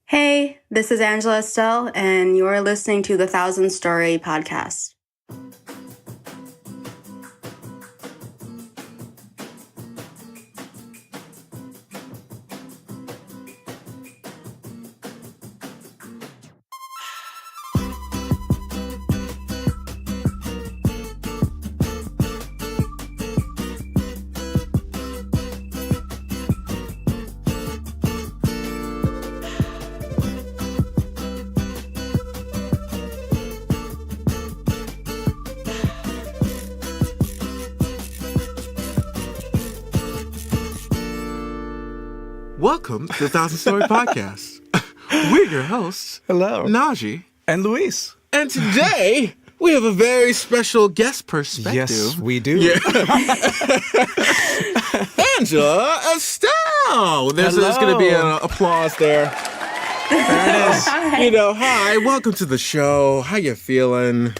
Hey, this is Angela Estelle, and you're listening to the Thousand Story podcast. Welcome to the Thousand Story Podcast. We're your hosts. Hello. Najee. And Luis. And today, we have a very special guest perspective. Yes, we do. Yeah. Angela Estelle. There's going to be an applause there. There it is. Hi. Hi, welcome to the show. How you feeling?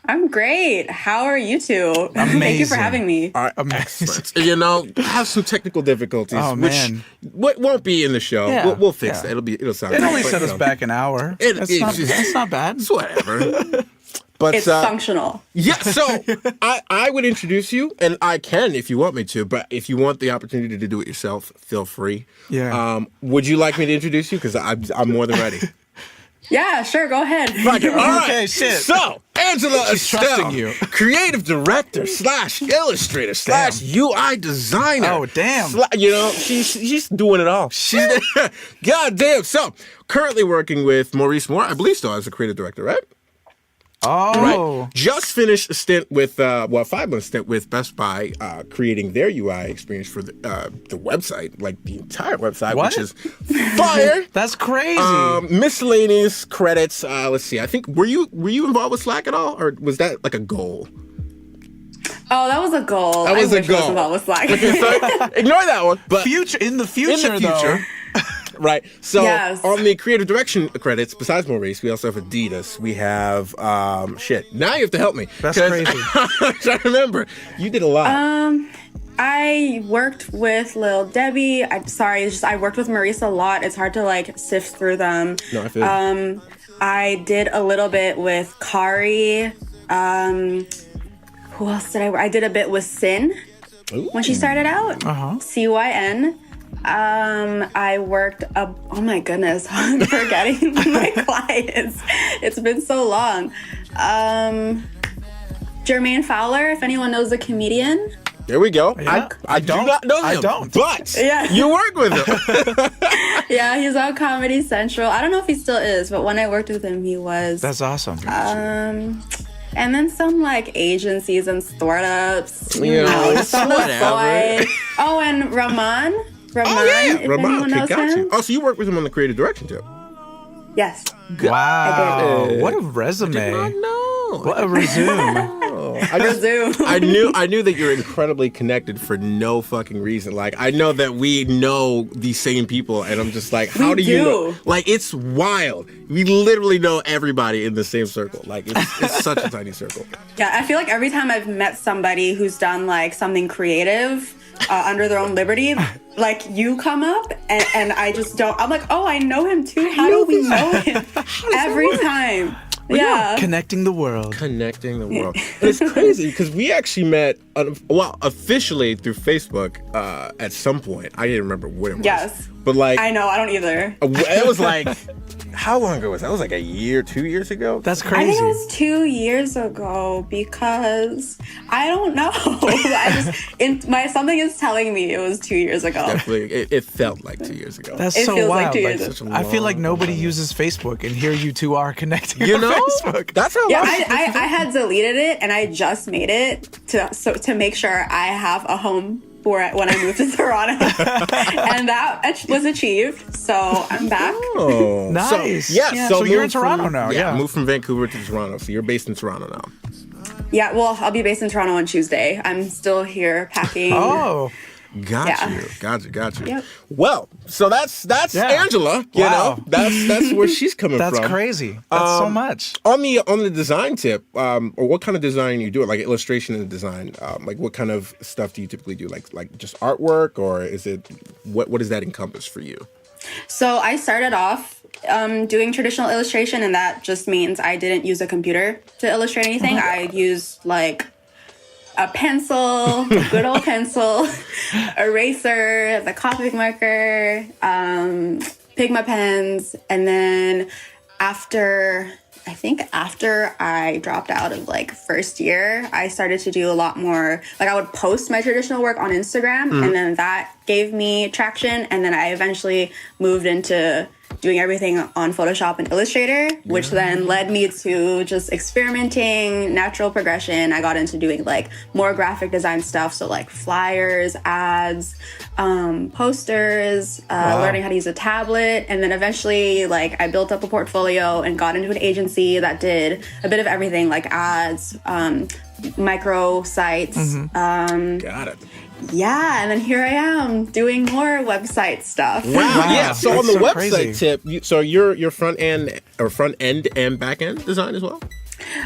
I'm great. How are you two? Thank you for having me. All right, excellent. Have some technical difficulties, Oh, man. which won't be in the show. Yeah, We'll fix yeah. that. It'll sound It good, only but, set us back an hour. That's not bad. It's whatever. But It's functional. yeah, so I would introduce you, and I can if you want me to, but if you want the opportunity to do it yourself, feel free. Yeah. Would you like me to introduce you? Because I'm more than ready. Yeah, sure. Go ahead. Fuck it. All right. Okay, shit. So, Angela She's Estelle, trusting you. creative director / illustrator / UI designer. Oh, damn. She's doing it all. She's God damn. So, currently working with Maurice Moore, I believe still as a creative director, right? Oh. Right. Just finished a stint with, a 5-month stint with Best Buy, creating their UI experience for the website, like the entire website, What? which is fire. That's crazy. Miscellaneous credits. Let's see. I think were you involved with Slack at all, or was that like a goal? Oh, that was a goal. That was I a wish goal. I was involved with Slack. So, ignore that one. But in the future, though. Right. So Yes. on the creative direction credits, besides Maurice, we also have Adidas. We have Now you have to help me. That's 'Cause crazy. I'm trying to remember. You did a lot. I worked with Lil Debbie. I worked with Marisa a lot. It's hard to sift through them. No, I feel I did a little bit with Kari. Who else did I work? I did a bit with Sin when she started out. CYN. I worked oh my goodness, I'm forgetting my clients. It's been so long. Jermaine Fowler, if anyone knows the comedian. There we go. Yeah. I do not know him. I don't. But Yeah. you work with him. Yeah, he's on Comedy Central. I don't know if he still is, but when I worked with him, he was. That's awesome. And then some agencies and startups. Some whatever. boy. Oh, and Rahman. If Ramon. anyone Okay, knows got him. you. Oh, so you work with him on the creative direction too? Yes. Wow. did. What a resume. No. What a resume. Resume. I knew that you're incredibly connected for no fucking reason. Like, I know that we know the same people, and I'm just like, how do you know? Like, it's wild. We literally know everybody in the same circle. Like, it's such a tiny circle. Yeah, I feel like every time I've met somebody who's done something creative under their own liberty, you come up and I just don't. I'm like, oh, I know him too. How do we know him? Every time. Yeah. Connecting the world. Connecting the world. And it's crazy because we actually met, officially through Facebook at some point. I didn't remember when it was. Yes. But I know, I don't either. It was how long ago was that? It was a year, 2 years ago? That's I crazy. think it was 2 years ago because I don't know. Something is telling me it was 2 years ago. Definitely. It felt like 2 years ago. That's It so feels wild. like 2 years Such a I feel like long nobody time. uses Facebook, and here you two are connecting You on know? Facebook. That's how Yeah, I had deleted it and I just made it to make sure I have a home for it when I moved to Toronto. And that was achieved. So I'm back. Oh, Nice. Yeah. So you're in moved Toronto from- now, yeah. Moved from Vancouver to Toronto. So you're based in Toronto now. Yeah, well, I'll be based in Toronto on Tuesday. I'm still here packing. Oh. Got Yeah. you. Yep. Well, so that's Yeah. Angela. You Wow. know, that's where she's coming That's from. crazy. That's so much. On the design tip, or what kind of design you do, like illustration and design, like what kind of stuff do you typically do? Like just artwork, or is it what does that encompass for you? So I started off doing traditional illustration, and that just means I didn't use a computer to illustrate anything. I used like a pencil, a good old pencil, eraser, the Copic marker, Pigma pens, and then after I dropped out of like first year, I started to do a lot more, like I would post my traditional work on Instagram, and then that gave me traction, and then I eventually moved into doing everything on Photoshop and Illustrator, which then led me to just experimenting, natural progression. I got into doing like more graphic design stuff, so like flyers, ads, posters, learning how to use a tablet, and then eventually like I built up a portfolio and got into an agency that did a bit of everything, like ads, micro sites. Got it. Yeah, and then here I am doing more website stuff. Wow. Yeah. So on the so website crazy. tip, so you're front end and back end design as well?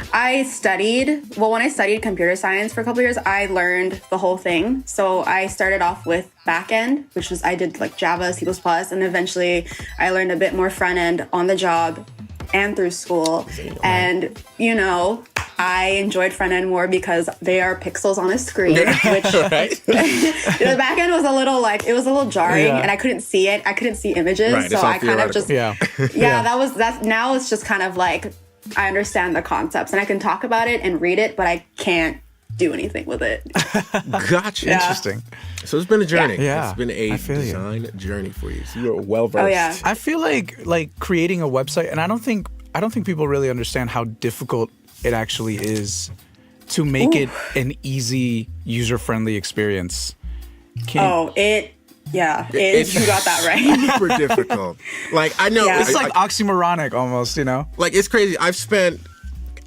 When I studied computer science for a couple years, I learned the whole thing. So I started off with back end, which was I did like Java, C++, and eventually I learned a bit more front end on the job and through school. And, you know, I enjoyed front end more because they are pixels on a screen, which the back end was a little jarring, and I couldn't see it. I couldn't see images, right, so I kind of theoretical. just that's now it's just kind of like I understand the concepts and I can talk about it and read it, but I can't do anything with it. Gotcha. Yeah. Interesting. So it's been a journey. Yeah. It's been a design journey for you. So you're well versed. Oh yeah. I feel like creating a website, and I don't think people really understand how difficult it actually is to make it an easy, user-friendly experience. You got that right. Super difficult. Like I know Yeah. It's like oxymoronic almost, you know? like it's crazy. I've spent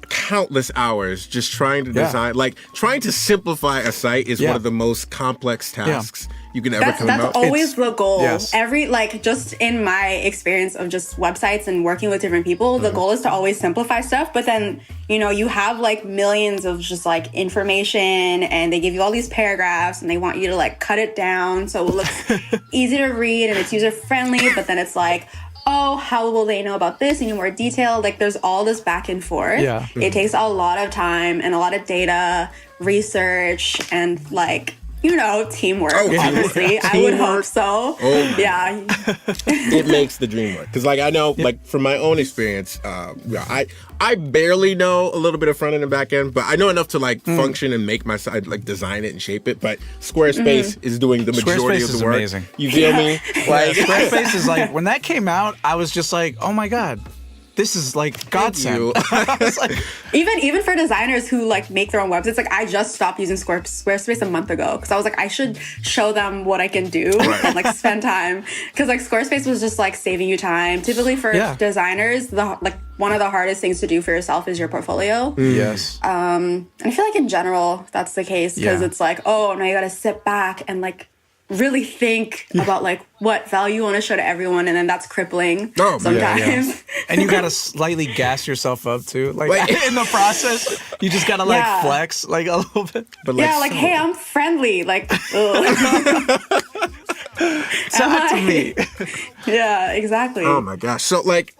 countless hours just trying to design, like trying to simplify a site is one of the most complex tasks you can ever come That's about. always the goal. Yes. Just in my experience of just websites and working with different people, the goal is to always simplify stuff. But then, you know, you have like millions of just like information and they give you all these paragraphs and they want you to like cut it down so it looks easy to read and it's user friendly. But then it's like, oh, how will they know about this? You need more detail. Like there's all this back and forth. Yeah. It takes a lot of time and a lot of data, research, and like, you know, teamwork, obviously. I would hope so. Oh, yeah. it makes the dream work. Because, like, I know, like, from my own experience, I barely know a little bit of front end and back end, but I know enough to, like, function and make my site, like, design it and shape it. But Squarespace is doing the majority of the work. Squarespace is amazing. You feel me? Like, Squarespace is like, when that came out, I was just like, oh my God, this is like godsend. I was like, Even for designers who like make their own websites, like I just stopped using Squarespace a month ago because I was like, I should show them what I can do and like spend time, because like Squarespace was just like saving you time. Typically for designers, one of the hardest things to do for yourself is your portfolio. yes. And I feel like in general that's the case because it's like, oh, now you got to sit back and like really think about like what value you want to show to everyone, and then that's crippling sometimes. And you gotta slightly gas yourself up too, like in the process. You just gotta like flex like a little bit. but Hey, I'm friendly. Like, Sell it to me. yeah, exactly. Oh my gosh. So like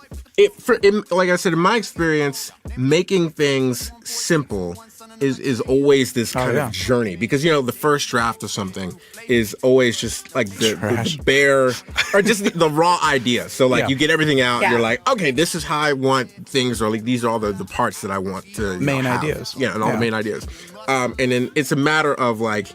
like I said, in my experience, making things simple is always this kind of journey, because, you know, the first draft of something is always just like the bare or just the raw idea. So like you get everything out, you're like, okay, this is how I want things, or like these are all the parts that I want to Main have. ideas. Yeah, and all the main ideas. And then it's a matter of like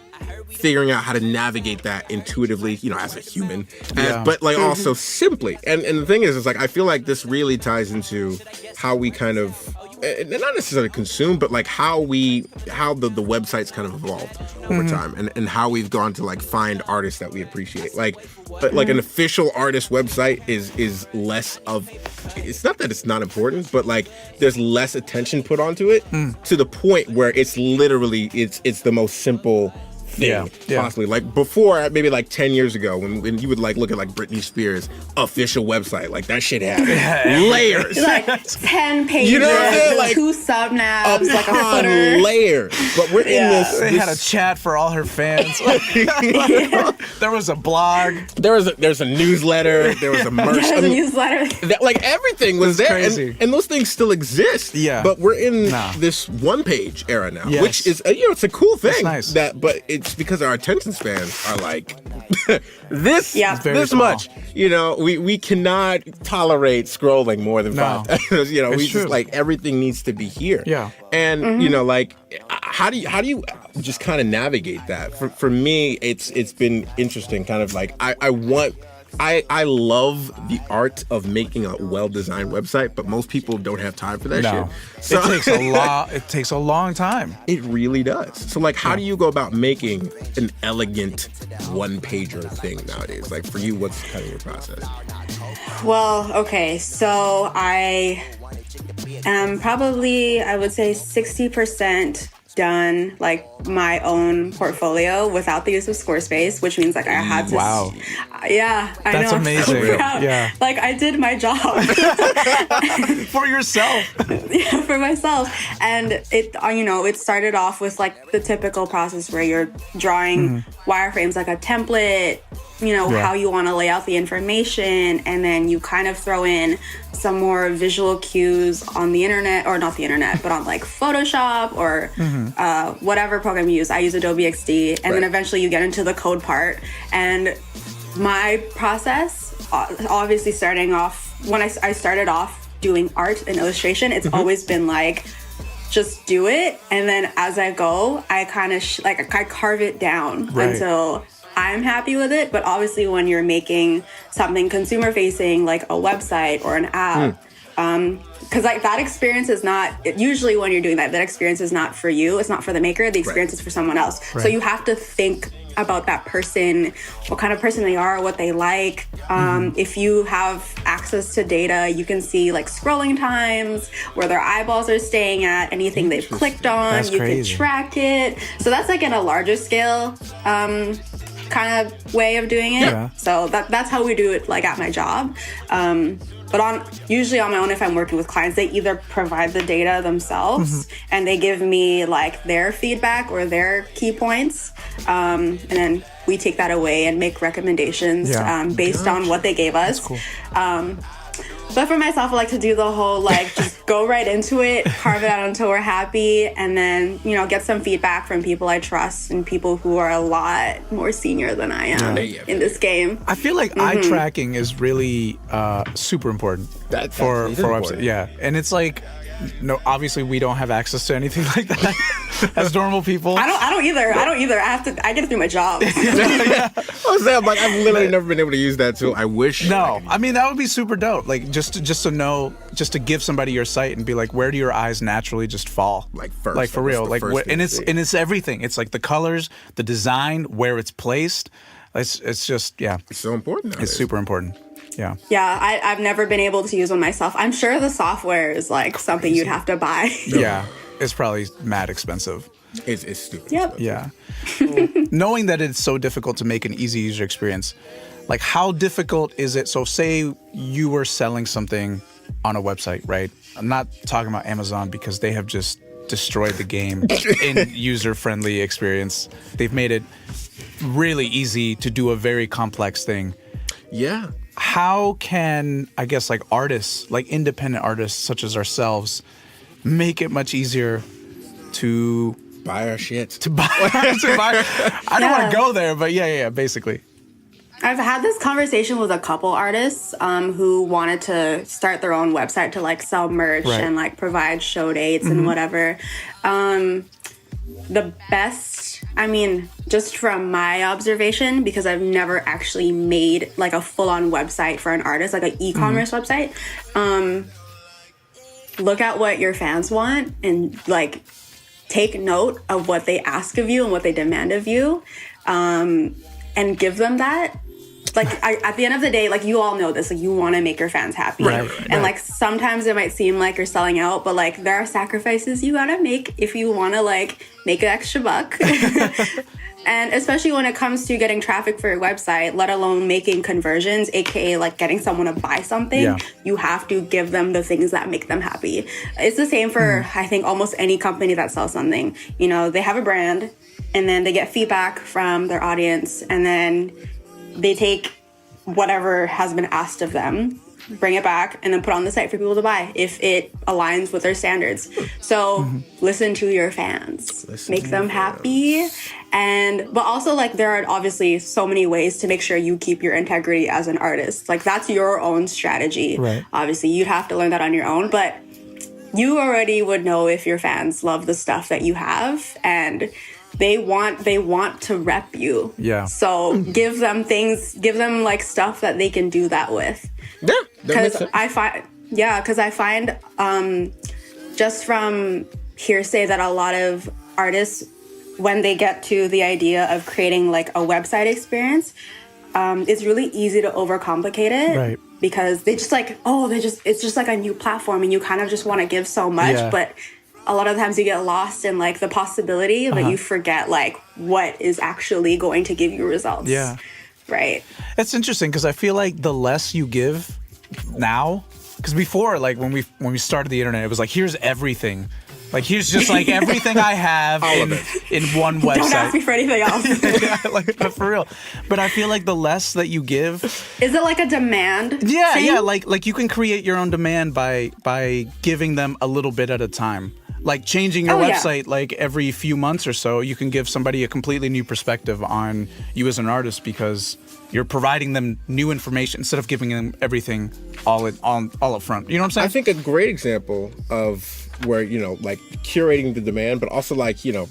figuring out how to navigate that intuitively, you know, as a human, but like also simply. And the thing is like I feel like this really ties into how we kind of, not necessarily consume, but like how the websites kind of evolved over time, and how we've gone to like find artists that we appreciate. Like an official artist website is less of, it's not that it's not important, but like there's less attention put onto it to the point where it's literally it's the most simple thing, Yeah. possibly. Like before, maybe like 10 years ago, when you would like look at like Britney Spears' official website, like that shit had layers. Like 10 pages, You know what I'm saying? Like, 2 subnabs, like a upon footer. layers. But we're in this. They had a chat for all her fans. There was a blog. There's a newsletter. There was a merch. There's a newsletter. Like everything was there, crazy. and those things still exist. Yeah. But we're in this one-page era now, Yes. which is it's a cool thing. That's nice. But it's because our attention spans are like this Very this small. much. We cannot tolerate scrolling more than 5 times. We It's just true. like everything needs to be here. Yeah. And like how do you just kind of navigate that? For me, it's been interesting. Kind of like I love the art of making a well-designed website, but most people don't have time for that shit. So It takes a long time. it really does. So like, how do you go about making an elegant one-pager thing nowadays? Like for you, what's kind of your process? Well, okay, so I am probably, I would say 60% done, like my own portfolio without the use of Squarespace, which means like I had to. Wow. Yeah, I know. That's I'm so amazing. proud. Yeah. Like I did my job. For yourself. Yeah, for myself. And it started off with like the typical process where you're drawing wireframes, like a template, how you want to lay out the information, and then you kind of throw in some more visual cues on the internet, or not the internet, but on like Photoshop or whatever program you use. I use Adobe XD, and then eventually you get into the code part. And my process, obviously starting off, when I started off doing art and illustration, it's always been like, just do it. And then as I go, I kind of I carve it down until I'm happy with it. But obviously when you're making something consumer facing, like a website or an app, because like that experience is not, usually when you're doing that experience is not for you. It's not for the maker. The experience is for someone else. Right. So you have to think about that person, what kind of person they are, what they like. If you have access to data, you can see like scrolling times, where their eyeballs are staying at, anything they've clicked on. That's you crazy. can track it. So that's like in a larger scale kind of way of doing it. Yeah. So that's how we do it, like at my job. But usually on my own, if I'm working with clients, they either provide the data themselves and they give me like their feedback or their key points. And then we take that away and make recommendations based on what they gave us. That's cool. But for myself, I like to do the whole, like, just go right into it, carve it out until we're happy, and then, get some feedback from people I trust and people who are a lot more senior than I am in this game. I feel like eye tracking is really super important for websites. Yeah, and it's like, no, obviously we don't have access to anything like that as normal people. I don't either. I get it through my job. I was saying, like, I've literally never been able to use that tool. I wish. No, I mean that would be super dope. Like just to know, just to give somebody your site and be like, where do your eyes naturally just fall? Like first, like for real, like and it's everything. It's like the colors, the design, where it's placed. It's just It's so important nowadays. It's super important. Yeah. Yeah, I've never been able to use one myself. I'm sure the software is like something you'd have to buy. Yeah, it's probably mad expensive. It's stupid. Yep. Yeah. Knowing that it's so difficult to make an easy user experience, like how difficult is it? So say you were selling something on a website, right? I'm not talking about Amazon because they have just destroyed the game in user-friendly experience. They've made it really easy to do a very complex thing. Yeah. How can, I guess, like artists, like independent artists such as ourselves, make it much easier to buy our shit? to buy? I don't want to go there, but yeah, basically. I've had this conversation with a couple artists who wanted to start their own website to like sell merch and like provide show dates and whatever. The best, just from my observation, because I've never actually made like a full-on website for an artist, like an e-commerce website, look at what your fans want and like take note of what they ask of you and what they demand of you, and give them that. Like, at the end of the day, like, you all know this, like, you want to make your fans happy. And, like, sometimes it might seem like you're selling out, but, like, there are sacrifices you gotta make if you want to, like, make an extra buck. And especially when it comes to getting traffic for your website, let alone making conversions, aka like getting someone to buy something, you have to give them the things that make them happy. It's the same for, I think, almost any company that sells something. You know, they have a brand and then they get feedback from their audience and then they take whatever has been asked of them, bring it back, and then put on the site for people to buy if it aligns with their standards. So listen to your fans, make them happy. But also, like, there are obviously so many ways to make sure you keep your integrity as an artist. Like, that's your own strategy. Right. Obviously, you'd have to learn that on your own, but you already would know if your fans love the stuff that you have, and they want to rep you. Yeah. So give them like stuff that they can do that with. Yeah. Because I find just from hearsay that a lot of artists, when they get to the idea of creating like a website experience, it's really easy to overcomplicate it. Right. Because they just like, it's just like a new platform and you kind of just want to give so much, but a lot of times you get lost in like the possibility, but you forget like what is actually going to give you results. Yeah. Right. It's interesting because I feel like the less you give now, because before, like when we started the internet, it was like, here's everything. Like, here's just like everything I have in one website. Don't ask me for anything else. Yeah, like, for real. But I feel like the less that you give, is it like a demand? Yeah, thing? yeah. Like you can create your own demand by giving them a little bit at a time. Like changing your website like every few months or so, you can give somebody a completely new perspective on you as an artist because you're providing them new information instead of giving them everything all up front. You know what I'm saying? I think a great example of where, you know, like curating the demand, but also like, you know,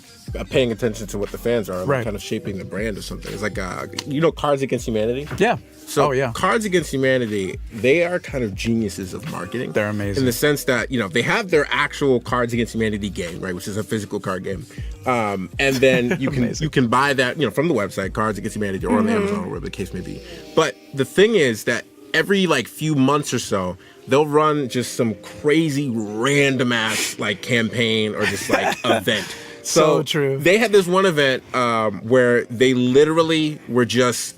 paying attention to what the fans are, like kind of shaping the brand or something. It's like, you know, Cards Against Humanity? Yeah. So Cards Against Humanity, they are kind of geniuses of marketing. They're amazing. In the sense that, you know, they have their actual Cards Against Humanity game, right, which is a physical card game. And then you can buy that, you know, from the website, Cards Against Humanity, or on Amazon, or whatever the case may be. But the thing is that every like few months or so, they'll run just some crazy random ass like campaign or just like event. So true. They had this one event where they literally were just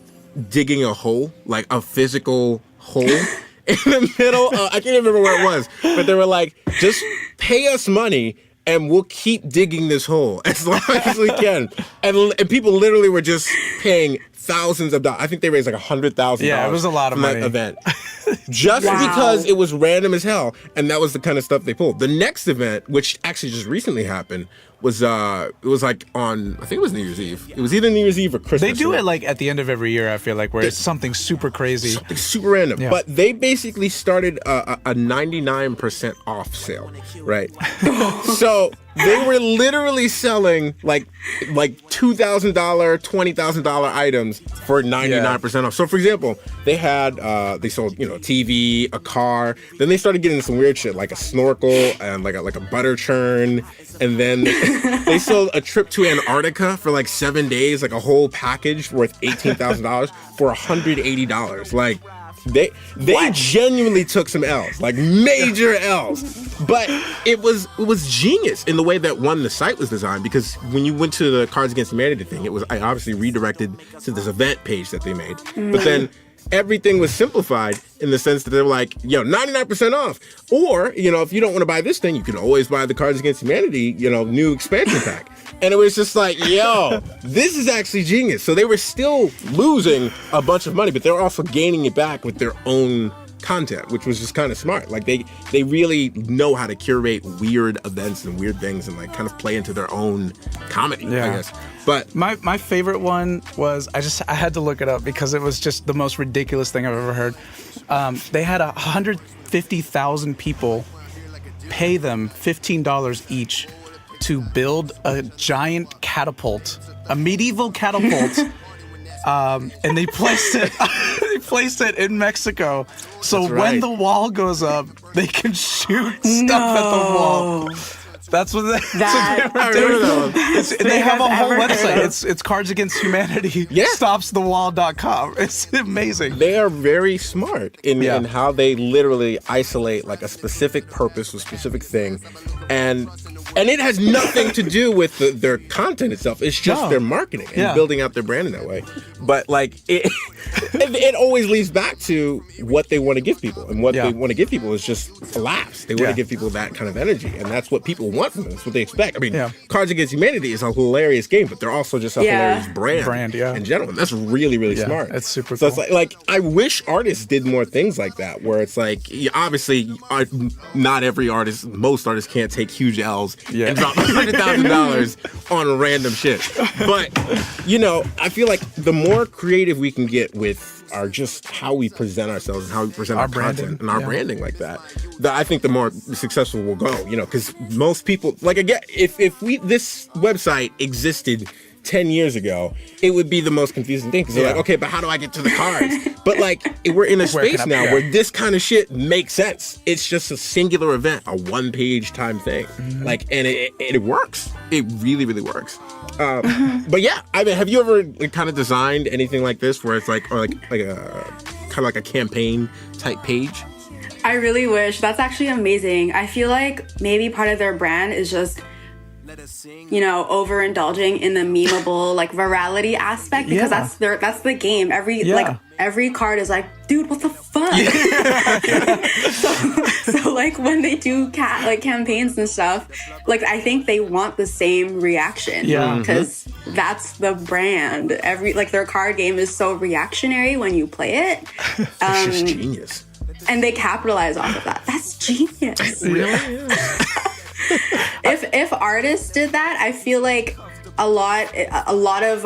digging a hole, like a physical hole in the middle. I can't even remember where it was, but they were like, just pay us money and we'll keep digging this hole as long as we can. And people literally were just paying thousands of dollars. I think they raised like $100,000. Yeah, it was a lot of money. That event. Just because it was random as hell, and that was the kind of stuff they pulled. The next event, which actually just recently happened, was it was like on, I think it was New Year's Eve. It was either New Year's Eve or Christmas. They do it like at the end of every year, I feel like, where it's something super crazy. Something super random. Yeah. But they basically started a 99% off sale, right? So they were literally selling like $2,000, $20,000 items for 99% off. So for example, they had they sold, you know, a TV, a car. Then they started getting some weird shit like a snorkel and like a butter churn. And then they sold a trip to Antarctica for like 7 days, like a whole package worth $18,000 for $180. Like they genuinely took some L's, like major L's. But it was genius in the way that the site was designed, because when you went to the Cards Against Humanity thing, I obviously redirected to this event page that they made. But then everything was simplified in the sense that they were like, yo, 99% off. Or, you know, if you don't want to buy this thing, you can always buy the Cards Against Humanity, you know, new expansion pack. And it was just like, yo, this is actually genius. So they were still losing a bunch of money, but they were also gaining it back with their own content, which was just kind of smart. Like they really know how to curate weird events and weird things and like kind of play into their own comedy, I guess. But my favorite one was, I had to look it up because it was just the most ridiculous thing I've ever heard. They had 150,000 people pay them $15 each to build a giant catapult, a medieval catapult. And they placed it in Mexico. So when the wall goes up, they can shoot stuff at the wall. That's what they were doing. They have a whole website. It's Cards Against Humanity. StopsTheWall.com. It's amazing. They are very smart in how they literally isolate like a specific purpose, a specific thing. And And it has nothing to do with their content itself. It's just their marketing and building out their brand in that way. But like it always leads back to what they want to give people. And what they want to give people is just laughs. They want to give people that kind of energy. And that's what people want from them. That's what they expect. I mean, Cards Against Humanity is a hilarious game, but they're also just a hilarious brand in general. And that's really, really smart. It's super So cool. it's like I wish artists did more things like that, where it's like, obviously, not every artist, most artists can't take huge L's and drop $100,000 on random shit. But, you know, I feel like the more creative we can get with just how we present ourselves and how we present our content and our branding like that, I think the more successful we'll go, you know, because most people, like, again, if this website existed 10 years ago, it would be the most confusing thing because they're like, okay, but how do I get to the cards? But like, we're in a space now where this kind of shit makes sense. It's just a singular event, a one-page time thing. Like, and it works. It really, really works. But yeah, I mean, have you ever kind of designed anything like this where it's like, or like a kind of like a campaign type page? I really wish. That's actually amazing. I feel like maybe part of their brand is just, you know, overindulging in the memeable, like, virality aspect, because that's the game. Every card is like, dude, what the fuck? so like when they do campaigns and stuff, like, I think they want the same reaction, because that's the brand. Their card game is so reactionary when you play it. It's just genius. And they capitalize off of that. That's genius. Really? If artists did that, I feel like a lot of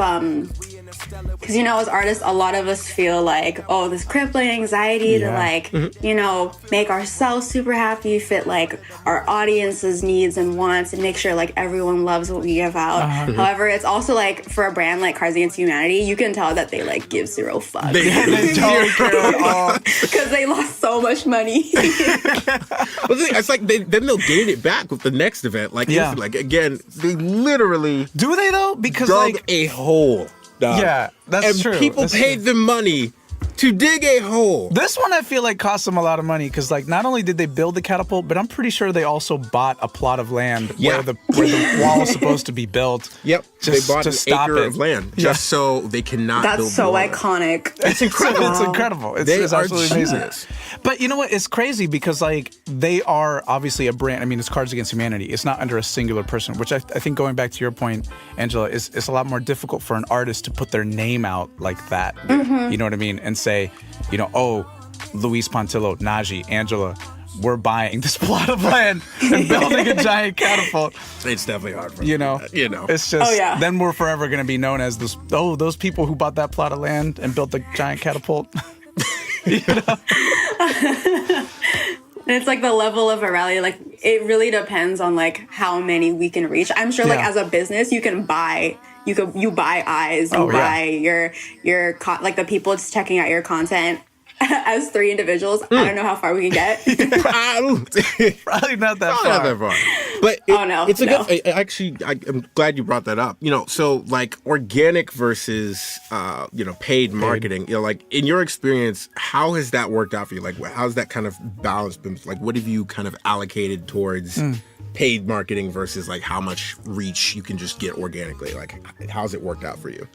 because, you know, as artists, a lot of us feel like, oh, this crippling anxiety to like, you know, make ourselves super happy, fit like our audience's needs and wants, and make sure like everyone loves what we give out. However, it's also like, for a brand like Cards Against Humanity, you can tell that they like give zero fucks. They don't care at all. Because they lost so much money. It's like then they'll gain it back with the next event. Like, like, again, they literally do they though? Because dug like a hole. Yeah, that's true. And people paid them money to dig a hole. This one I feel like cost them a lot of money because, like, not only did they build the catapult, but I'm pretty sure they also bought a plot of land where the wall is supposed to be built. Yep, just they bought to an stop acre it. of land just so they cannot build That's so water. iconic. It's incredible. It's incredible. It's absolutely amazing. But you know what? It's crazy because, like, they are obviously a brand. I mean, it's Cards Against Humanity. It's not under a singular person, which I think, going back to your point, Angela, it's a lot more difficult for an artist to put their name out like that. You know what I mean? And say, you know, oh, Luis Pontillo, Najee, Angela, we're buying this plot of land and building a giant catapult. It's definitely hard for you know. It's just then we're forever going to be known as those people who bought that plot of land and built the giant catapult. You know? And it's like the level of virality, like, it really depends on like how many we can reach. I'm sure like as a business you can buy you buy eyes, buy your like the people just checking out your content as 3 individuals. I don't know how far we can get. Probably not that far. But it's a good. Actually, I'm glad you brought that up. You know, so like organic versus paid marketing. You know, like in your experience, how has that worked out for you? Like, how's that kind of balance been? Like, what have you kind of allocated towards paid marketing versus like how much reach you can just get organically? Like, how's it worked out for you?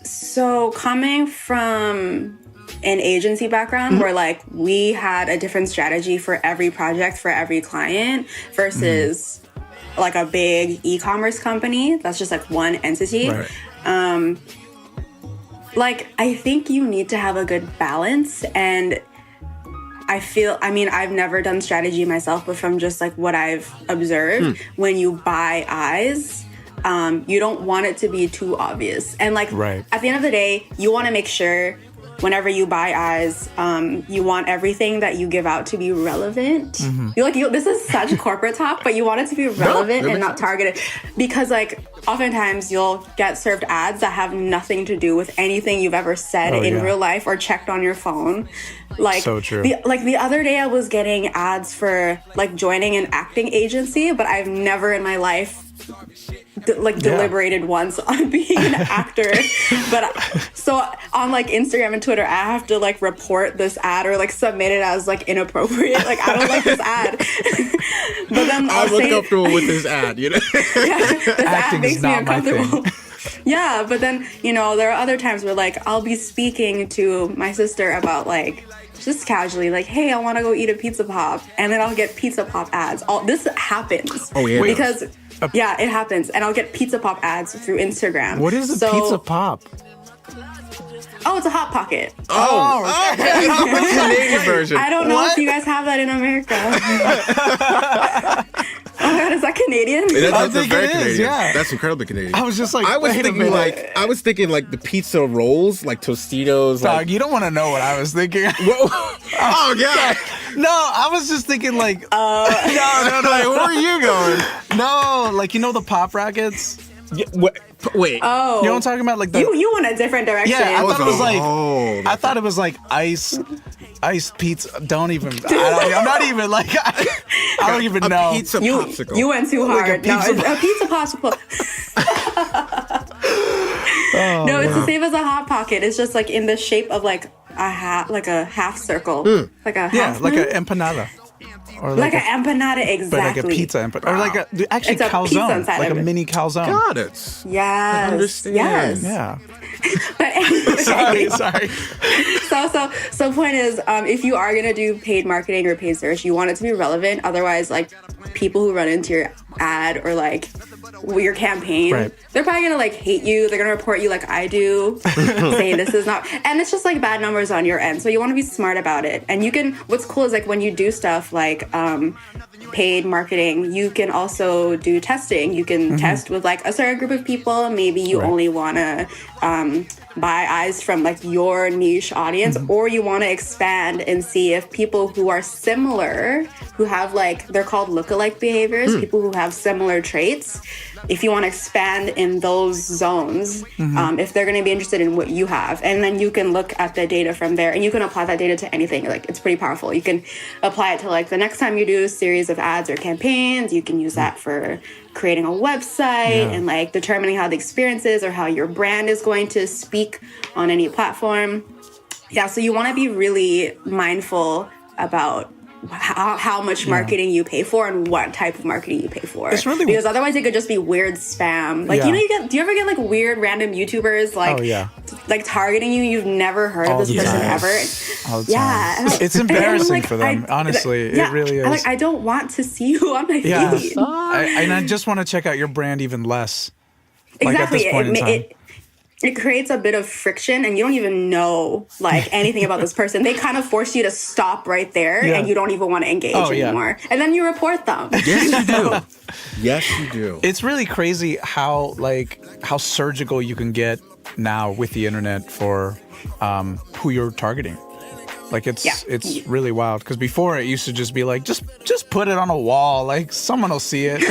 So coming from an agency background where like we had a different strategy for every project for every client versus like a big e-commerce company that's just like one entity. Right. Like, I think you need to have a good balance, and I mean, I've never done strategy myself, but from just like what I've observed, when you buy eyes, you don't want it to be too obvious. And like, at the end of the day, you want to make sure whenever you buy eyes, you want everything that you give out to be relevant. This is such corporate talk, but you want it to be relevant and not targeted. Because like, oftentimes you'll get served ads that have nothing to do with anything you've ever said in real life or checked on your phone. Like, so true. The other day I was getting ads for like joining an acting agency, but I've never in my life deliberated once on being an actor. But so on like Instagram and Twitter, I have to like report this ad or like submit it as like inappropriate. Like, I don't like this ad. But then I'm uncomfortable with this ad, you know? This ad makes me uncomfortable. Thing. Yeah, but then, you know, there are other times where like I'll be speaking to my sister about like just casually like, hey, I want to go eat a pizza pop, and then I'll get pizza pop ads. This happens. Oh yeah. Because yeah, it happens, and I'll get pizza pop ads through Instagram. What is a pizza pop? Oh, it's a Hot Pocket. Oh, okay. The Canadian version. I don't know if you guys have that in America. Oh my God, is that Canadian? That's think very it is, Canadian. yeah. That's incredibly Canadian. I was just like, I was wait a thinking minute. I was thinking like the pizza rolls, like Tostitos. Dog, Like, you don't want to know what I was thinking. whoa. Oh God. No, I was just thinking like, no. Like, where are you going? No, like, you know the Pop Rockets? Yeah, wait. Oh, You know what I'm talking about? Like the, you went a different direction. yeah, I thought it was like, Oh, I thought it was like ice pizza. Don't even, I'm not even like, I don't even a know. pizza you popsicle. went too Like a hard. No, pizza it's a pizza popsicle. No, it's the same as a Hot Pocket. It's just like in the shape of like a half circle, like a Yeah, half like moon. an empanada. Or like an empanada, exactly. But like a pizza empanada. Or like actually It's a pizza calzone. inside Like a of it. mini calzone. Got it. Yes. understand. Yes. Yeah. But anyway, Sorry. So point is, if you are gonna do paid marketing or paid search, you want it to be relevant. Otherwise, like people who run into your ad or like your campaign, Right. they're probably gonna like hate you. They're gonna report you like I do, saying this is not, and it's just like bad numbers on your end. So you want to be smart about it. And you can. What's cool is like when you do stuff like paid marketing, you can also do testing. You can test with like a certain group of people. Maybe you Right. only want to buy eyes from like your niche audience, or you want to expand and see if people who are similar, who have like, they're called lookalike behaviors, people who have similar traits, if you want to expand in those zones, if they're going to be interested in what you have. And then you can look at the data from there, and you can apply that data to anything. Like, it's pretty powerful. You can apply it to like the next time you do a series of ads or campaigns. You can use that for creating a website and like determining how the experience is or how your brand is going to speak on any platform. Yeah, so you want to be really mindful about how much marketing you pay for and what type of marketing you pay for. It's really, because otherwise it could just be weird spam. Like, you know, do you ever get like weird random YouTubers like like targeting you? You've never heard of this person ever. All the time. Yeah, It's embarrassing for them. Honestly, it really is. Like, I don't want to see you on my feed. And I just want to check out your brand even less. Like at Exactly. this point in time. It creates a bit of friction, and you don't even know like anything about this person. They kind of force you to stop right there, and you don't even want to engage anymore. And then you report them. Yes, you do. Yes, you do. It's really crazy how surgical you can get now with the internet for who you're targeting. Like it's really wild, because before it used to just be like just put it on a wall, like someone will see it.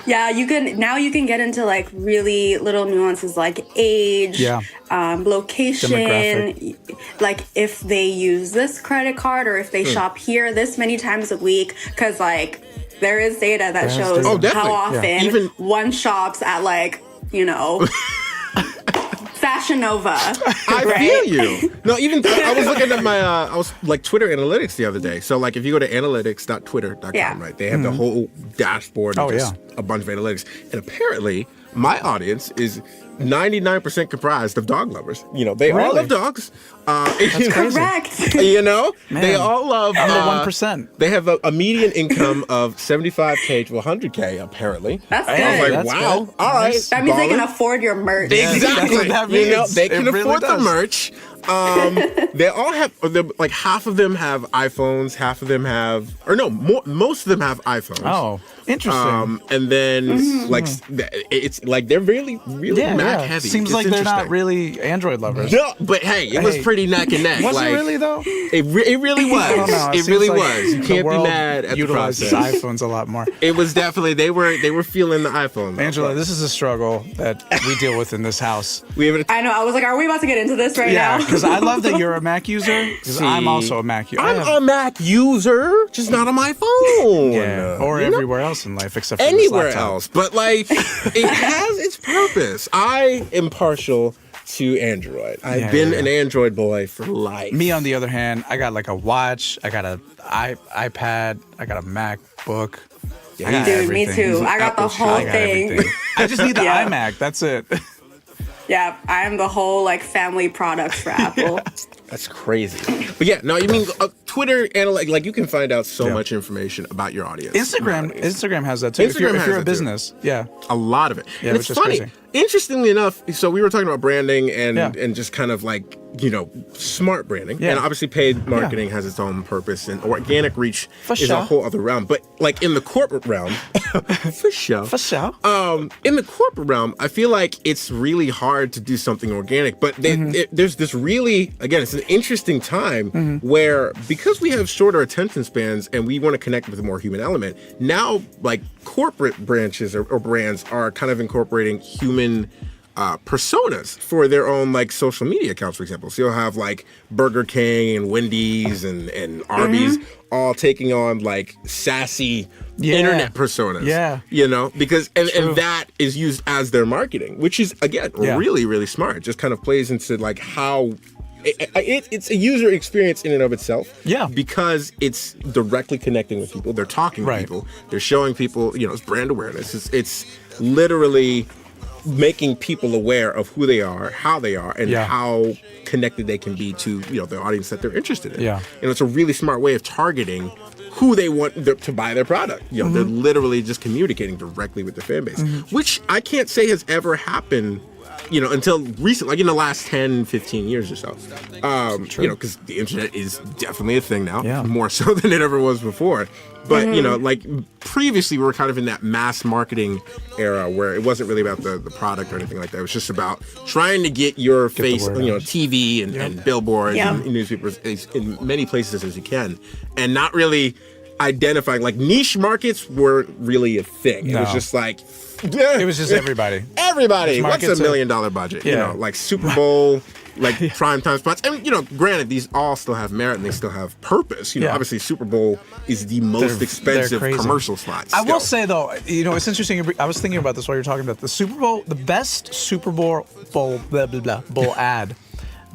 Yeah, you can get into like really little nuances like age, location, like if they use this credit card or if they shop here this many times a week, because like there is data that shows how often even one shops at like, you know, Fashion Nova. I feel you. No, even I was looking at my I was like Twitter analytics the other day. So like if you go to analytics.twitter.com, right, they have the whole dashboard of just a bunch of analytics. And apparently my audience is 99% comprised of dog lovers. You know, they all love dogs. That's crazy. Correct. You know, Man, they all love. I'm the 1%. They have a median income of $75K to $100K. Apparently, That's I good. was like, That's wow, good. all right. That means they can ballin'. afford your merch. Exactly. That's what that You know, means. they can It really afford the does. merch. They all have, like half of them have iPhones, half of them have, or no, most of them have iPhones. Oh, interesting. And then like it's like they're really Mac heavy. Seems It's like they're not interesting. really Android lovers. No, but hey, it was pretty neck and neck. Was like, it really though? It really was. I don't know. It seems really like was. You the can't be world mad at the utilizes process. iPhones a lot more. It was definitely they were feeling the iPhone. though. Angela, this is a struggle that we deal with in this house. We have I know. I was like, are we about to get into this right Yeah, now? Because I love that you're a Mac user. Because I'm also a Mac user. I'm a Mac user, just not on my phone. Yeah, or everywhere else in life except for anywhere this laptop. else. But like, it has its purpose. I am partial to Android. I've been an Android boy for life. Me, on the other hand, I got like a watch, I got an iPad, I got a MacBook. I got Dude, everything. me too. I got the whole thing. I just need the Yeah. iMac. That's it. Yeah, I am the whole like family product for Apple. That's crazy. But yeah, no, you mean Twitter and like you can find out so much information about your audience. Instagram has that too. If you're a business, a lot of it. Yeah, and which it's is funny. crazy. Interestingly enough, so we were talking about branding and just kind of like, smart branding. Yeah. And obviously paid marketing has its own purpose, and organic reach For is sure. a whole other realm. But like in the corporate realm, for sure. For sure. In the corporate realm, I feel like it's really hard to do something organic. But there's this really, again, it's an interesting time where, because we have shorter attention spans and we want to connect with a more human element, now like corporate branches or brands are kind of incorporating human personas for their own like social media accounts, for example. So you'll have like Burger King and Wendy's and Arby's all taking on like sassy internet personas. Yeah. Because and that is used as their marketing, which is again really, really smart. It just kind of plays into like how it's a user experience in and of itself. Yeah. Because it's directly connecting with people. They're talking to people. They're showing people, it's brand awareness. It's literally making people aware of who they are, how they are, and how connected they can be to the audience that they're interested in. Yeah. And it's a really smart way of targeting who they want to buy their product. They're literally just communicating directly with their fan base, which I can't say has ever happened until recent, like in the last 10, 15 years or so. Because the internet is definitely a thing now, more so than it ever was before. But, like previously we were kind of in that mass marketing era where it wasn't really about the product or anything like that. It was just about trying to get your face, TV and billboards and newspapers in many places as you can, and not really identifying, like niche markets weren't really a thing. It was just like, it was just everybody. Everybody. What's $1 million budget? Yeah. Like Super Bowl, like primetime spots. And, granted, these all still have merit and they still have purpose. Obviously Super Bowl is the most expensive commercial slot. I will say, though, it's interesting. I was thinking about this while you were talking about the Super Bowl. The best Super Bowl bowl ad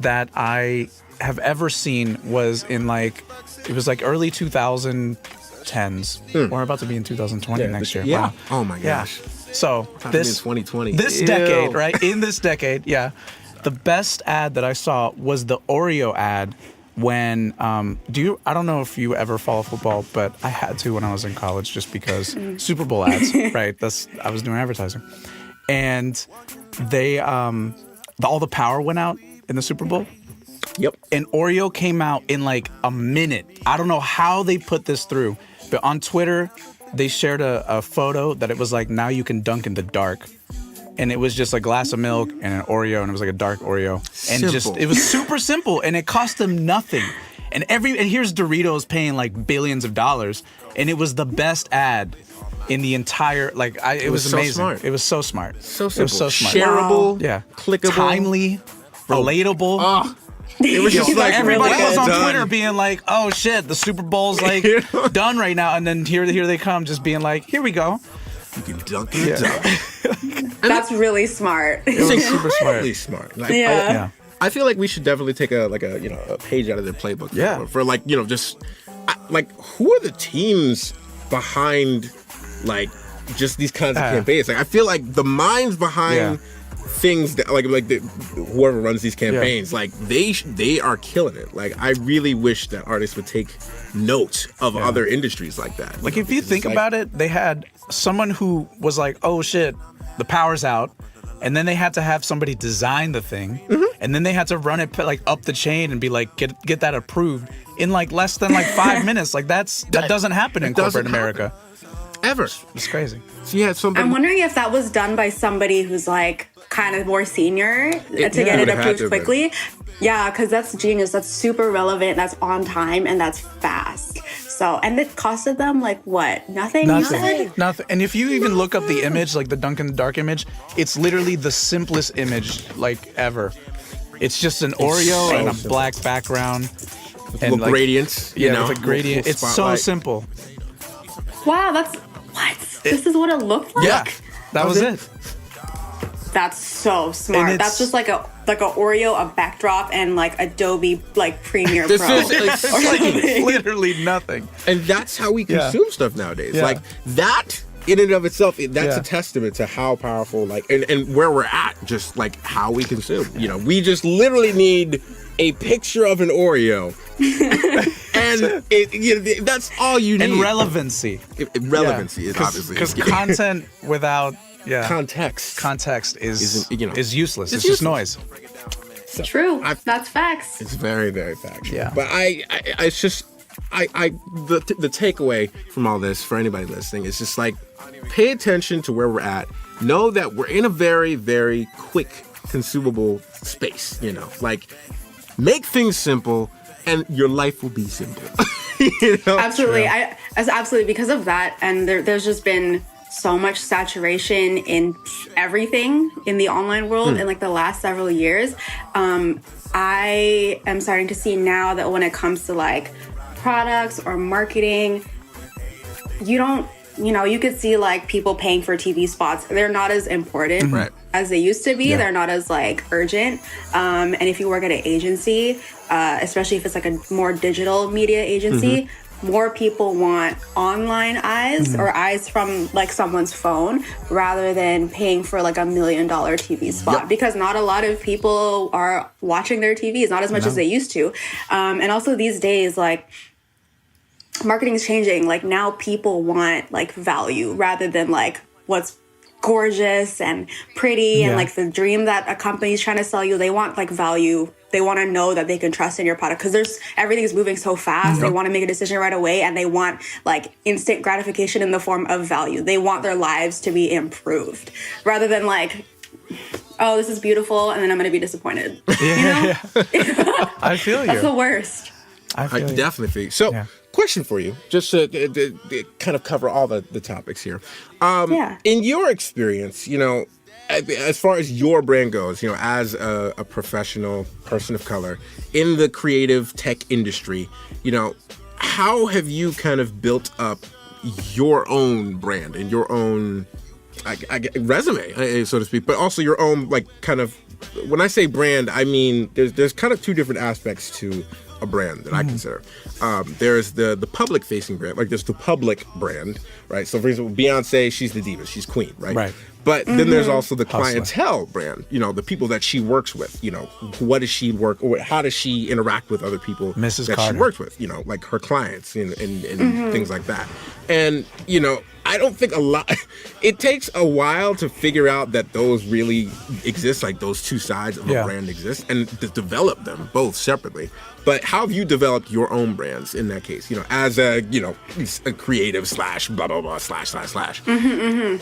that I have ever seen was in it was like early 2010s. We're about to be in 2020 next year. Yeah. Wow. Oh, my gosh. So this 2020. This decade, right? In this decade, the best ad that I saw was the Oreo ad when I don't know if you ever follow football, but I had to when I was in college just because Super Bowl ads, right? I was doing advertising. And they all the power went out in the Super Bowl. Yep. And Oreo came out in like a minute. I don't know how they put this through, but on Twitter they shared a photo that it was like, now you can dunk in the dark. And it was just a glass of milk and an Oreo, and it was like a dark Oreo. And it was super simple, and it cost them nothing. And here's Doritos paying like billions of dollars, and it was the best ad in the entire, it was amazing. So smart. It was so smart. So simple. It was so smart. Shareable, clickable, timely, relatable. Oh. It was just like everybody well was on done. Twitter being like, "Oh shit, the Super Bowl's like done right now," and then here they come, just being like, "Here we go." You can dunk in the dark. That's really smart. It's incredibly smart. Like, Yeah. I feel like we should definitely take a page out of their playbook. For who are the teams behind just these kinds of campaigns? Like I feel like the minds behind things that whoever runs these campaigns, they are killing it. Like I really wish that artists would take note of other industries like that. Like if you think about it, they had someone who was like, "Oh shit, the power's out," and then they had to have somebody design the thing, and then they had to run it up the chain and be like, get that approved in less than 5 minutes. Like that doesn't happen in corporate America. Ever. It's crazy. So you had somebody. I'm wondering if that was done by somebody who's kind of more senior to get it approved quickly. Yeah, because that's genius. That's super relevant. That's on time and that's fast. So, and it costed them what? Nothing. Nothing. And if you even look up the image, the Dunk in the Dark image, it's literally the simplest image ever. It's just an Oreo and a black background. And little gradients. Yeah, with a gradient. Little It's so spotlight. simple. Wow, this is what it looked like? Yeah, that was it. That's so smart. That's just like a Oreo, a backdrop, and like Adobe like Premiere This Pro. is Like literally nothing. And that's how we consume stuff nowadays. Yeah. Like that in and of itself, that's Yeah. a testament to how powerful, like, and where we're at, just like how we consume. You know, we just literally need a picture of an Oreo. And that's all you need. And relevancy. Relevancy is obviously because content without context is Isn't, useless. It's useless. just noise. True. That's facts. It's very, very factual. Yeah. But it's just the takeaway from all this for anybody listening is just like pay attention to where we're at. Know that we're in a very, very quick consumable space. You know, like make things simple, and your life will be simple. You know? Absolutely. Absolutely because of that, and there's just been so much saturation in everything in the online world in like the last several years. I am starting to see now that when it comes to like products or marketing, you could see like people paying for TV spots. They're not as important as they used to be. Yeah. They're not as like urgent. And if you work at an agency, especially if it's like a more digital media agency, more people want online eyes or eyes from like someone's phone rather than paying for like $1 million TV spot because not a lot of people are watching their TVs, not as much as they used to. And also these days, like marketing is changing. Like now people want like value rather than like what's gorgeous and pretty and like the dream that a company's trying to sell you. They want like value. They want to know that they can trust in your product because everything's moving so fast. They want to make a decision right away and they want like instant gratification in the form of value. They want their lives to be improved rather than like, oh, this is beautiful and then I'm going to be disappointed. Yeah. I feel you. That's the worst. I feel you. Definitely feel you. So, question for you, just to kind of cover all the topics here. In your experience, you know, as far as your brand goes, you know, as a professional person of color in the creative tech industry, you know, how have you kind of built up your own brand and your own resume, so to speak, but also your own, like, kind of, when I say brand, I mean, there's kind of two different aspects to a brand that I consider. There's the public facing brand, like there's the public brand, right? So for example, Beyonce, she's the diva, she's queen, right? Right. But then there's also the clientele brand, you know, the people that she works with, you know, what does she work, or how does she interact with other people Mrs. that Carter. she works with, you know, like her clients and things like that. And, you know, I don't think it takes a while to figure out that those really exist, like those two sides of a brand exist, and to develop them both separately. But how have you developed your own brands in that case, you know, as a creative / blah, blah, blah, //?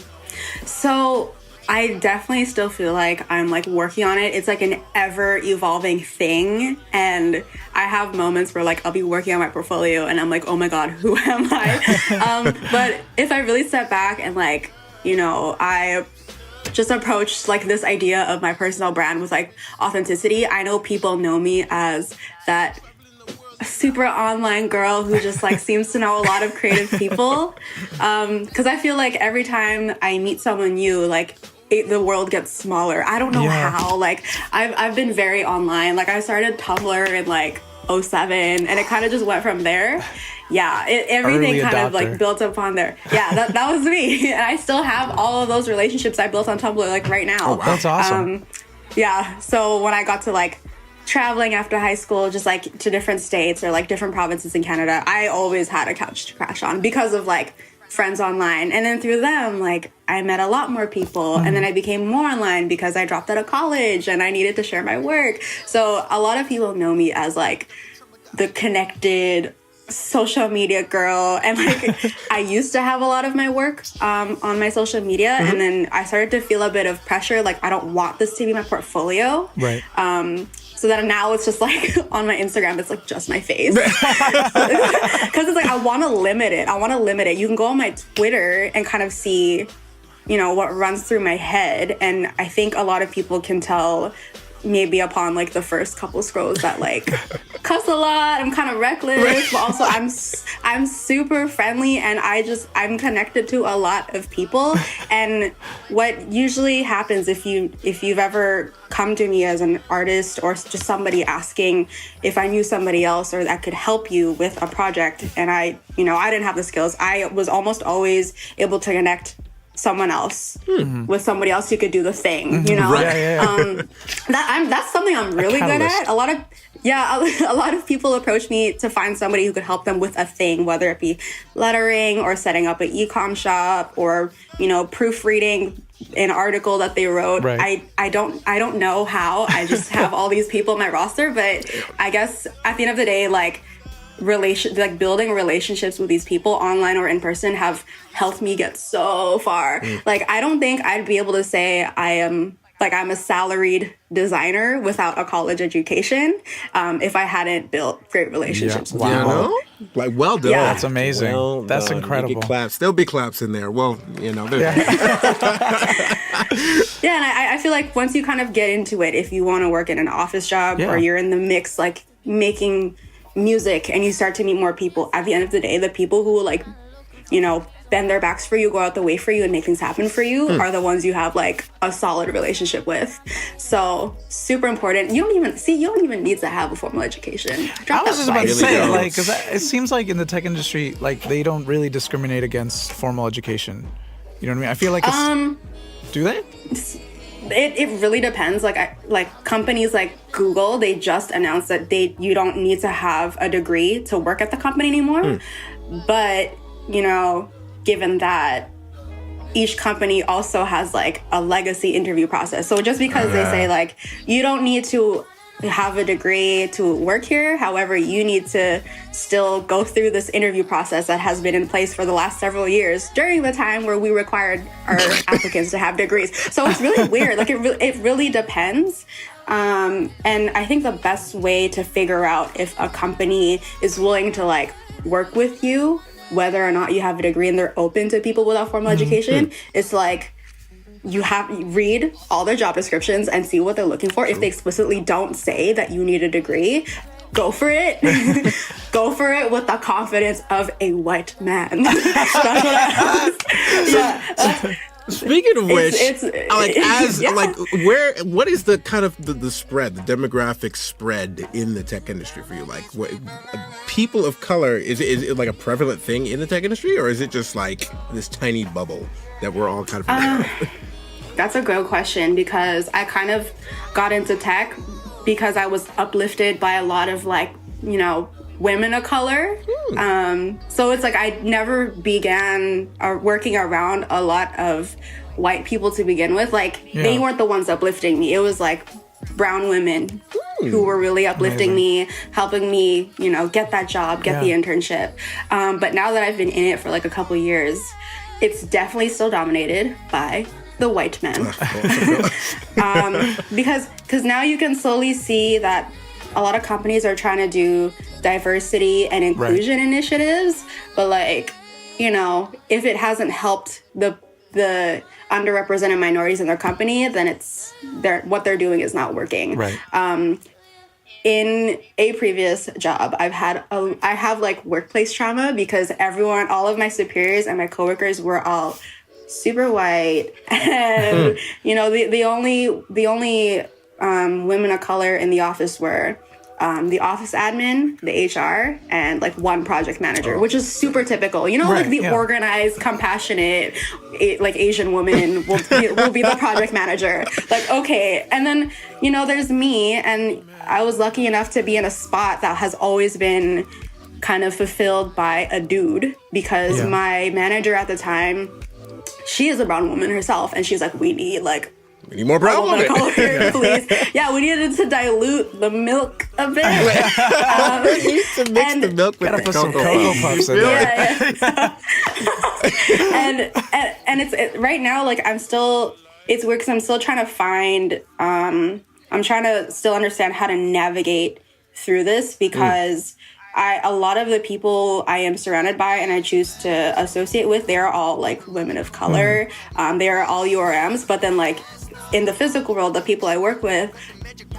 So I definitely still feel like I'm like working on it. It's like an ever evolving thing. And I have moments where like I'll be working on my portfolio and I'm like, oh my God, who am I? But if I really step back and like, you know, I just approach like this idea of my personal brand with like authenticity. I know people know me as that super online girl who just like seems to know a lot of creative people. Because I feel like every time I meet someone new, like the world gets smaller. I don't know how. Like I've been very online. Like I started Tumblr in like 2007 and it kind of just went from there. Yeah, everything kind of like built upon there. Yeah, that was me. And I still have all of those relationships I built on Tumblr like right now. Oh, wow. That's awesome. Yeah, so when I got to like traveling after high school, just like to different states or like different provinces in Canada, I always had a couch to crash on because of like friends online. And then through them, like I met a lot more people. And then I became more online because I dropped out of college and I needed to share my work. So a lot of people know me as like the connected social media girl. And like I used to have a lot of my work on my social media. And then I started to feel a bit of pressure. Like I don't want this to be my portfolio. Right. So that now it's just like on my Instagram, it's like just my face. Because it's like I want to limit it. You can go on my Twitter and kind of see, you know, what runs through my head. And I think a lot of people can tell maybe upon like the first couple scrolls that like cuss a lot. I'm kind of reckless, but also I'm super friendly, and I'm connected to a lot of people. And what usually happens if you've ever come to me as an artist or just somebody asking if I knew somebody else or that could help you with a project, and I didn't have the skills, I was almost always able to connect someone else with somebody else who could do the thing, Right. That's something I'm really good at. A lot of people approach me to find somebody who could help them with a thing, whether it be lettering or setting up an e-com shop or proofreading an article that they wrote. Right. I don't know how. I just have all these people in my roster, but I guess at the end of the day, like building relationships with these people online or in person have helped me get so far. Like, I don't think I'd be able to say I'm a salaried designer without a college education if I hadn't built great relationships with people. Like, well done. Yeah. That's amazing. Well That's done. incredible. Claps. There'll be claps in there. Well, there's Yeah, and I feel like once you kind of get into it, if you want to work in an office job or you're in the mix, like making music, and you start to meet more people, at the end of the day, the people who will like, bend their backs for you, go out the way for you, and make things happen for you are the ones you have like a solid relationship with. So super important. You don't even need to have a formal education. I was just about to say, don't. like, because it seems like in the tech industry, like they don't really discriminate against formal education. You know what I mean? I feel like do they? It really depends. Like companies like Google, they just announced that you don't need to have a degree to work at the company anymore. But given that each company also has like a legacy interview process, so just because they say like you don't need to have a degree to work here, however, you need to still go through this interview process that has been in place for the last several years during the time where we required our applicants to have degrees. So it's really weird. Like it really depends. And I think the best way to figure out if a company is willing to like work with you, whether or not you have a degree and they're open to people without formal education, is like you read all their job descriptions and see what they're looking for. If they explicitly don't say that you need a degree, go for it. Go for it with the confidence of a white man. That's what Speaking of which, what is the kind of the spread, the demographic spread in the tech industry for you? Like, what people of color, is it like a prevalent thing in the tech industry, or is it just like this tiny bubble that we're all kind of aware of? That's a good question, because I kind of got into tech because I was uplifted by a lot of like, women of color. So it's like I never began working around a lot of white people to begin with. Like they weren't the ones uplifting me. It was like brown women who were really uplifting me, helping me, get that job, get the internship. But now that I've been in it for like a couple years, it's definitely still dominated by the white men. Because now you can slowly see that a lot of companies are trying to do diversity and inclusion initiatives, but like, if it hasn't helped the underrepresented minorities in their company, then what they're doing is not working. Right. In a previous job, I have like workplace trauma because all of my superiors and my coworkers were all super white, and the only women of color in the office were the office admin, the HR, and like one project manager, which is super typical. Like the organized, compassionate, like Asian woman will be the project manager. Like, okay. And then, there's me, and I was lucky enough to be in a spot that has always been kind of fulfilled by a dude, because my manager at the time, she is a brown woman herself, and she's like, we need more brown women, please. Yeah, we needed to dilute the milk a bit. We need to mix the milk with the cocoa puffs in there. And it's right now, like it's weird because I'm still trying to find. I'm trying to still understand how to navigate through this, because a lot of the people I am surrounded by and I choose to associate with, they're all like women of color. They are all URMs, but then like in the physical world, the people I work with,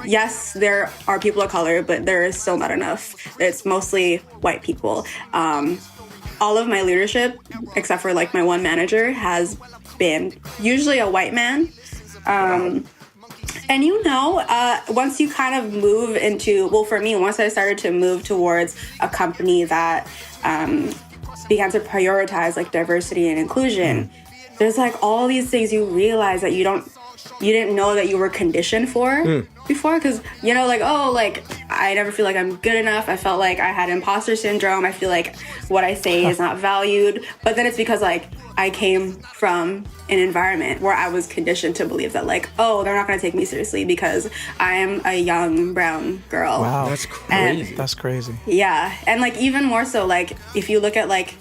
yes, there are people of color, but there is still not enough. It's mostly white people. All of my leadership, except for like my one manager, has been usually a white man. And once you kind of move into, well, for me, once I started to move towards a company that began to prioritize like diversity and inclusion, there's like all these things you realize that you didn't know that you were conditioned for before. Because, I never feel like I'm good enough. I felt like I had imposter syndrome. I feel like what I say is not valued. But then it's because like I came from an environment where I was conditioned to believe that like, oh, they're not going to take me seriously because I am a young brown girl. Wow. That's crazy. That's crazy. Yeah. And like even more so, like if you look at like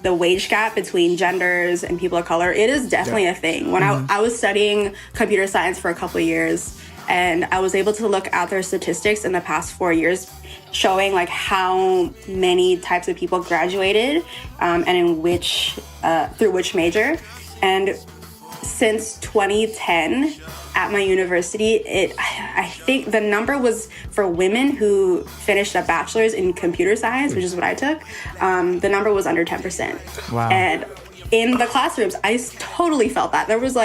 the wage gap between genders and people of color, it is definitely a thing. When I was studying computer science for a couple of years, and I was able to look at their statistics in the past 4 years showing like how many types of people graduated and in which through which major. And since 2010 at my university, I think the number was for women who finished a bachelor's in computer science, which is what I took, the number was under 10%. Wow. And in the classrooms, I totally felt that. There was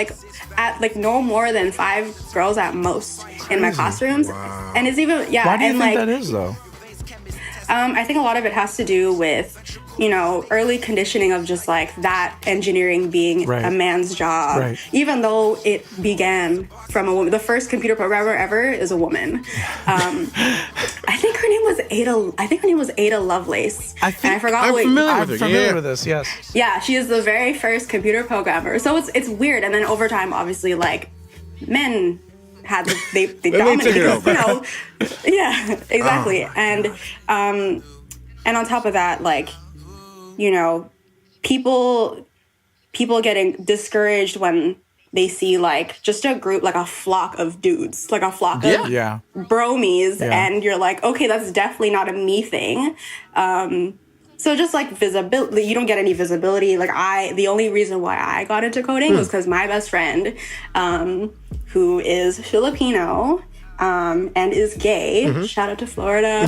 no more than 5 girls at most in my classrooms. Wow. And it's even, yeah. Why do you and think that is though? I think a lot of it has to do with, early conditioning of just like that engineering being a man's job, even though it began from a woman. The first computer programmer ever is a woman. I think her name was Ada Lovelace. I think and I forgot I'm what. familiar with this. Yes. Yeah, she is the very first computer programmer. So it's weird. And then over time, obviously, like men had they dominated. Yeah, exactly. And on top of that, like, people getting discouraged when they see like just a group, like a flock of dudes, like a flock of bromies, and you're like, okay, that's definitely not a me thing. So just like visibility, you don't get any visibility. Like the only reason why I got into coding was because my best friend, who is Filipino, and is gay. Shout out to Florida.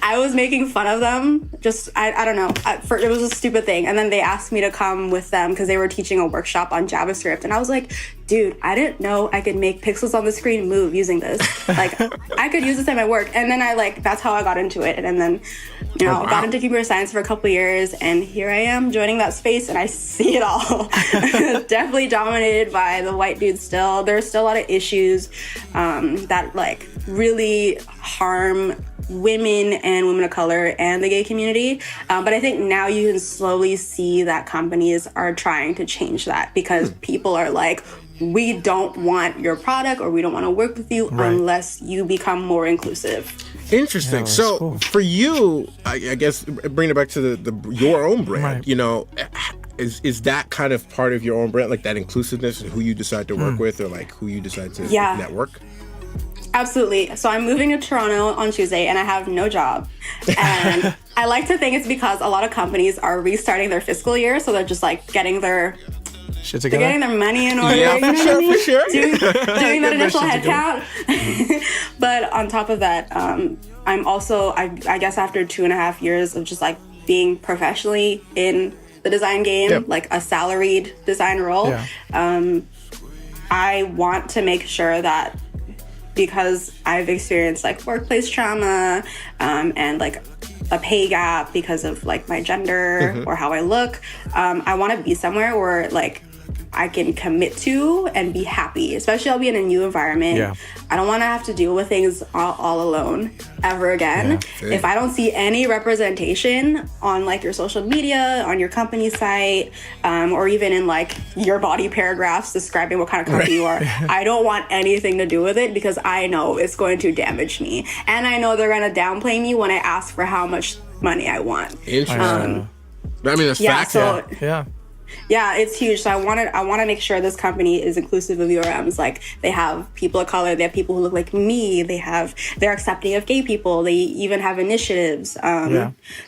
I was making fun of them. Just, I don't know. It was a stupid thing. And then they asked me to come with them because they were teaching a workshop on JavaScript. And I was like, dude, I didn't know I could make pixels on the screen move using this. Like, I could use this at my work. And then that's how I got into it. And then, got into computer science for a couple years. And here I am joining that space. And I see it all. Definitely dominated by the white dudes still. There's still a lot of issues that like really harm women and women of color and the gay community. But I think now you can slowly see that companies are trying to change that because people are like, we don't want your product or we don't want to work with you unless you become more inclusive. Interesting. Yeah, so cool. for you, I guess bringing it back to your own brand, is that kind of part of your own brand, like that inclusiveness and who you decide to work with or like who you decide to network? Absolutely. So I'm moving to Toronto on Tuesday and I have no job. And I like to think it's because a lot of companies are restarting their fiscal year. So they're just like getting their shit together. They're getting their money in order. Yeah, for sure. Doing that initial headcount. But on top of that, I'm also, I guess after 2.5 years of just like being professionally in the design game, like a salaried design role, I want to make sure that because I've experienced like workplace trauma and like a pay gap because of like my gender or how I look, I want to be somewhere where like I can commit to and be happy, especially I'll be in a new environment. Yeah. I don't want to have to deal with things all alone ever again. Yeah, if I don't see any representation on like your social media, on your company site, or even in like your body paragraphs describing what kind of company you are, I don't want anything to do with it because I know it's going to damage me. And I know they're going to downplay me when I ask for how much money I want. Interesting. I mean, that's facts. Yeah, it's huge. So I want to make sure this company is inclusive of URMs. Like they have people of color, they have people who look like me, they're accepting of gay people, they even have initiatives,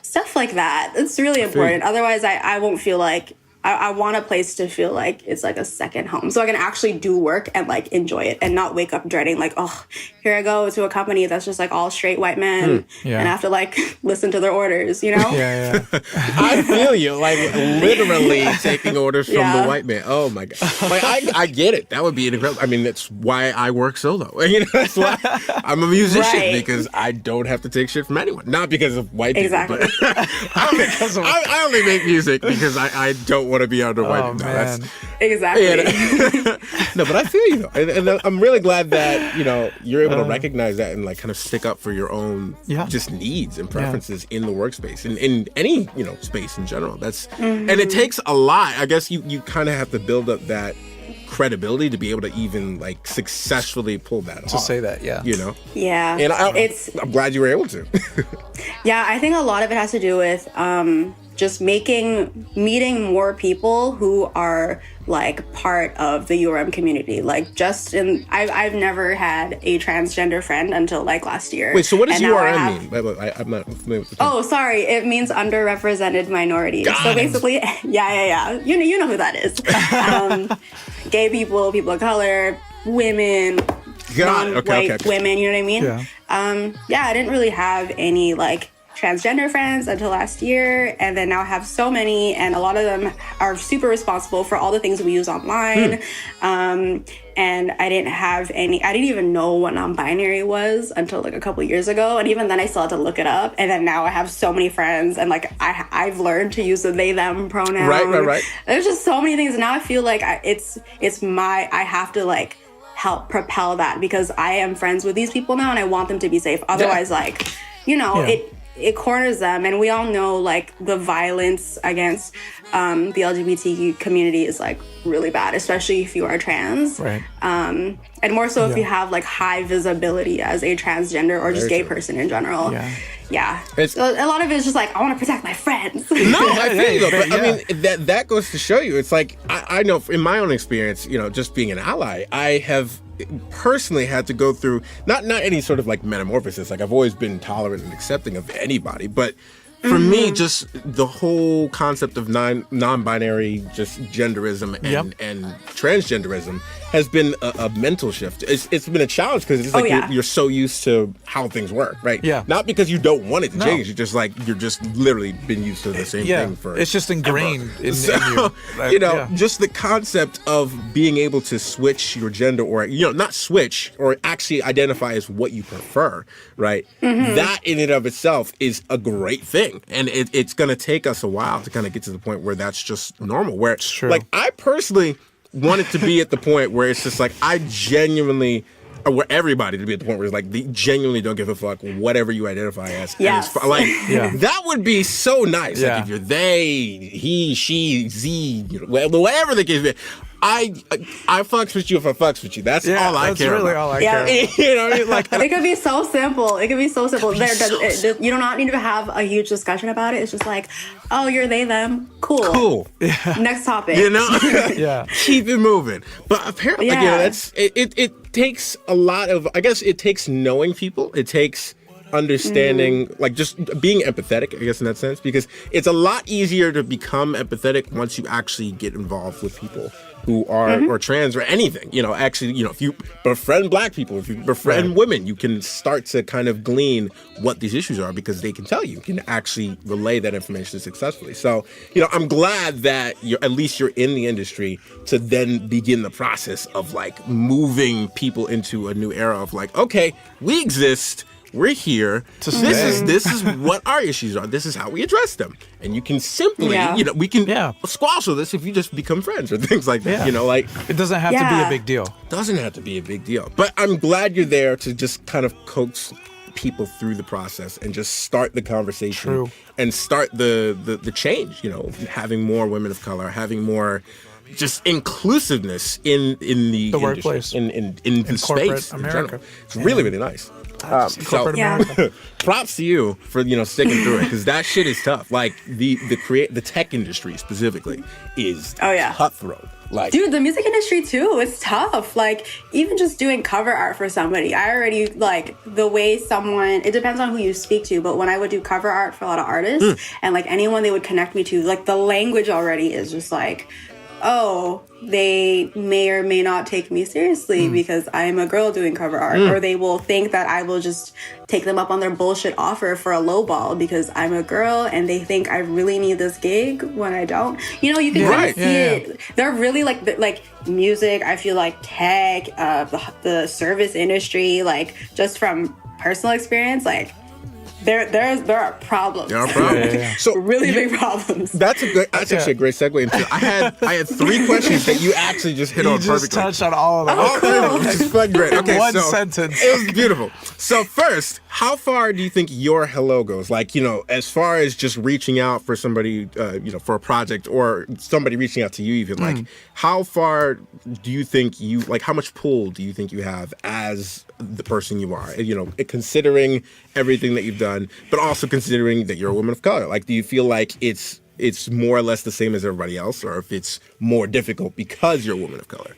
stuff like that. It's really important. Otherwise, I won't feel like I want a place to feel like it's like a second home, so I can actually do work and like enjoy it and not wake up dreading like, oh, here I go to a company that's just like all straight white men and I have to like listen to their orders, you know? I feel you, like literally taking orders from the white man. Oh my god, like I get it. That would be incredible. I mean, that's why I work solo. You know, that's why I'm a musician, because I don't have to take shit from anyone. Not because of white people, but I only make music because I don't want to be under white people. Man. Exactly. No, but I feel you, and I'm really glad that, you know, you're able to recognize that and like kind of stick up for your own just needs and preferences in the workspace and in any, you know, space in general. That's and it takes a lot. I guess you kind of have to build up that credibility to be able to even like successfully pull that off. To say that, you know, and I'm glad you were able to. I think a lot of it has to do with just meeting more people who are like part of the URM community. Like I've never had a transgender friend until like last year. Wait, so what does URM mean? I'm not familiar with the term. Oh, sorry. It means underrepresented minorities. So basically, you know who that is. Gay people, people of color, women, non-white women, you know what I mean? I didn't really have any like transgender friends until last year, and then now I have so many, and a lot of them are super responsible for all the things we use online. And I didn't even know what non-binary was until like a couple years ago, and even then I still had to look it up. And then now I have so many friends, and like I've learned to use the they them pronoun. Right. There's just so many things, and now I feel like I have to like help propel that, because I am friends with these people now and I want them to be safe. Otherwise, like, you know, it corners them, and we all know like the violence against the LGBTQ community is like really bad, especially if you are trans. Right. And more so if you have like high visibility as a transgender or just gay person in general. So a lot of it is just like, I want to protect my friends. No, I feel you though, but I mean that goes to show you, it's like I know in my own experience, you know, just being an ally, I have personally had to go through not any sort of like metamorphosis. Like I've always been tolerant and accepting of anybody, but for me, just the whole concept of non-binary, just genderism and transgenderism has been a mental shift. It's been a challenge because it's like you're so used to how things work, right? Not because you don't want it to change. You're just literally been used to the same thing for. It's just ingrained in you. Like, you know, just the concept of being able to switch your gender, or you know, not switch, or actually identify as what you prefer, right? That in and of itself is a great thing. And it's going to take us a while to kind of get to the point where that's just normal. Where, like, I personally want it to be at the point where it's just like, I genuinely, or where everybody to be at the point where it's like, they genuinely don't give a fuck whatever you identify as. Yes. That would be so nice. Like, if you're they, he, she, z, you know, whatever the case may be. I fucks with you if I fucks with you. That's all I care really about. All I care about. You know what I mean? Like, it could be so simple. You do not need to have a huge discussion about it. It's just like, oh, you're they, them. Cool. Next topic. You know? Keep it moving. But apparently, you know, it takes a lot of, I guess it takes knowing people. It takes understanding, like just being empathetic, I guess, in that sense, because it's a lot easier to become empathetic once you actually get involved with people who are or trans or anything. You know, actually, you know, if you befriend black people, if you befriend women, you can start to kind of glean what these issues are, because they can tell you can actually relay that information successfully. So, you know, I'm glad that at least you're in the industry to then begin the process of like moving people into a new era of like, okay, we exist. We're here. This is what our issues are. This is how we address them. And you can simply, you know, we can squash all this if you just become friends or things like that. You know, like it doesn't have to be a big deal. Doesn't have to be a big deal. But I'm glad you're there to just kind of coax people through the process and just start the conversation and start the change. You know, having more women of color, having more just inclusiveness in the industry, workplace, in the space America. in general. It's really, really nice. Corporate America. Props to you for sticking through it, because that shit is tough. Like the tech industry specifically is cutthroat. Like, dude, the music industry too, it's tough. Like, even just doing cover art for somebody, I already, like, the way someone, it depends on who you speak to, but when I would do cover art for a lot of artists, and, like, anyone they would connect me to, like, the language already is just like, oh, they may or may not take me seriously because I'm a girl doing cover art, or they will think that I will just take them up on their bullshit offer for a lowball because I'm a girl and they think I really need this gig when I don't. You know, you can kind of see it. They're really like music, I feel like tech, the service industry, like just from personal experience, like there are problems. There are problems. So really big problems. That's actually a great segue into. I had 3 questions that you actually just hit on perfectly. You just touched on all of them. Oh, cool. Which is fucking great. Okay, One so sentence. It was beautiful. So first, how far do you think your hello goes? Like, as far as just reaching out for somebody, for a project, or somebody reaching out to you even, like, how far do you think how much pull do you think you have as the person you are? Considering everything that you've done, but also considering that you're a woman of color. Like, do you feel like it's more or less the same as everybody else, or if it's more difficult because you're a woman of color?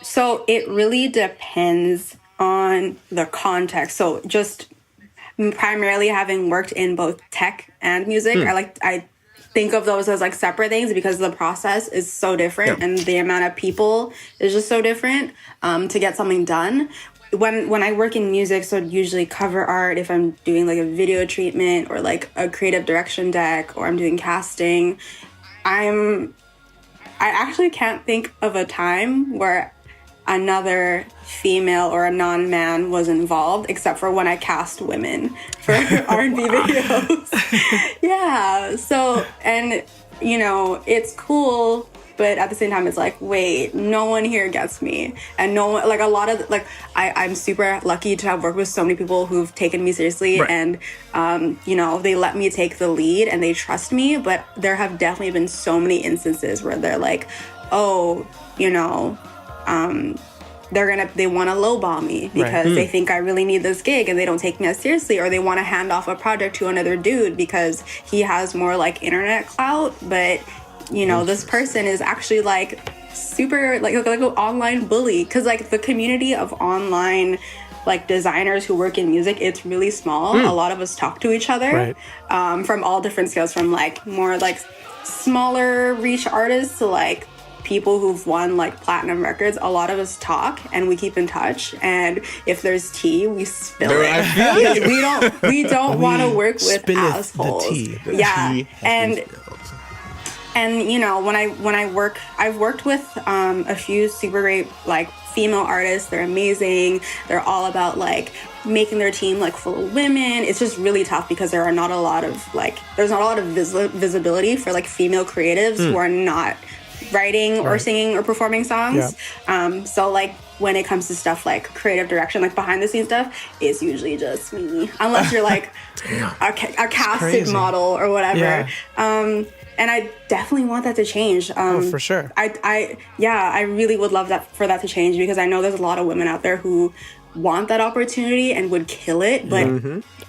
So it really depends on the context. So just primarily having worked in both tech and music, I think of those as like separate things because the process is so different and the amount of people is just so different to get something done. When I work in music, so usually cover art, if I'm doing like a video treatment or like a creative direction deck, or I'm doing casting, I actually can't think of a time where another female or a non-man was involved, except for when I cast women for R&B videos. Yeah, so, and it's cool, but at the same time, it's like, wait, no one here gets me. And no one, like, a lot of, like, I'm super lucky to have worked with so many people who've taken me seriously. Right. And, they let me take the lead and they trust me. But there have definitely been so many instances where they're like, oh, they want to lowball me because they think I really need this gig and they don't take me as seriously, or they want to hand off a project to another dude because he has more like internet clout, but this person is actually like super like an online bully, because like the community of online like designers who work in music, it's really small. A lot of us talk to each other from all different scales, from like more like smaller reach artists to like people who've won like platinum records. A lot of us talk and we keep in touch, and if there's tea, we spill it because we don't want to work with assholes. And when I've worked with a few super great like female artists. They're amazing. They're all about like making their team like full of women. It's just really tough because there's not a lot of visibility for like female creatives who are not writing or singing or performing songs. So like when it comes to stuff like creative direction, like behind the scenes stuff, it's usually just me, unless you're like a casted model or whatever. And I definitely want that to change. For sure. I really would love that for that to change, because I know there's a lot of women out there who want that opportunity and would kill it, but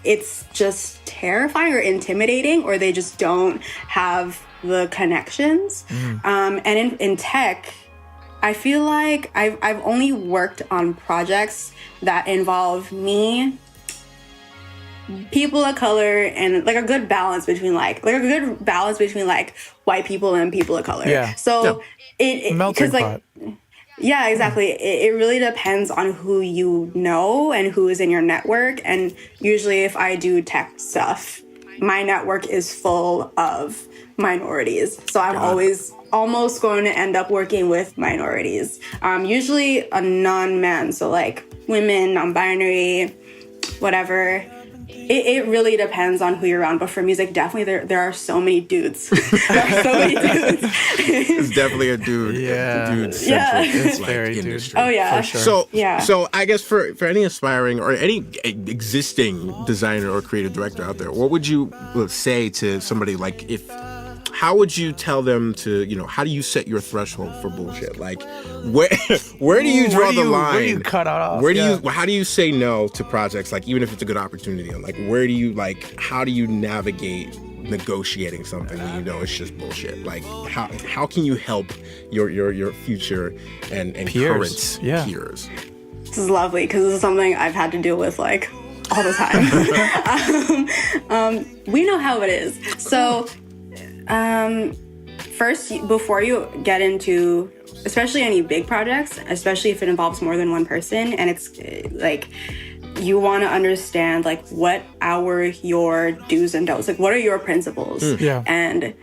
it's just terrifying or intimidating, or they just don't have the connections. And in tech, I feel like I've only worked on projects that involve me, people of color, and like a good balance between like white people and people of color. So it melting like pot. Yeah, exactly. It really depends on who you know and who is in your network. And usually if I do tech stuff, my network is full of minorities. So I'm always almost going to end up working with minorities. Usually a non-man, so like women, non-binary, whatever. It really depends on who you're around, but for music, definitely there are so many dudes. There are so many dudes. It's definitely a dude. Dude-centric It's very industry. Oh yeah, for sure. So I guess for any aspiring or any existing designer or creative director out there, what would you say to somebody like how would you tell them to, how do you set your threshold for bullshit? Like, where do you draw the line? Where do you cut off? How do you say no to projects, like, even if it's a good opportunity? Like, where do you, like, how do you navigate negotiating something when you know it's just bullshit? Like, how can you help your future and peers. current peers? This is lovely, because this is something I've had to deal with, like, all the time. We know how it is. So, first, before you get into, especially any big projects, especially if it involves more than one person, and it's like, you want to understand, like, what are your do's and don'ts? Like, what are your principles? And,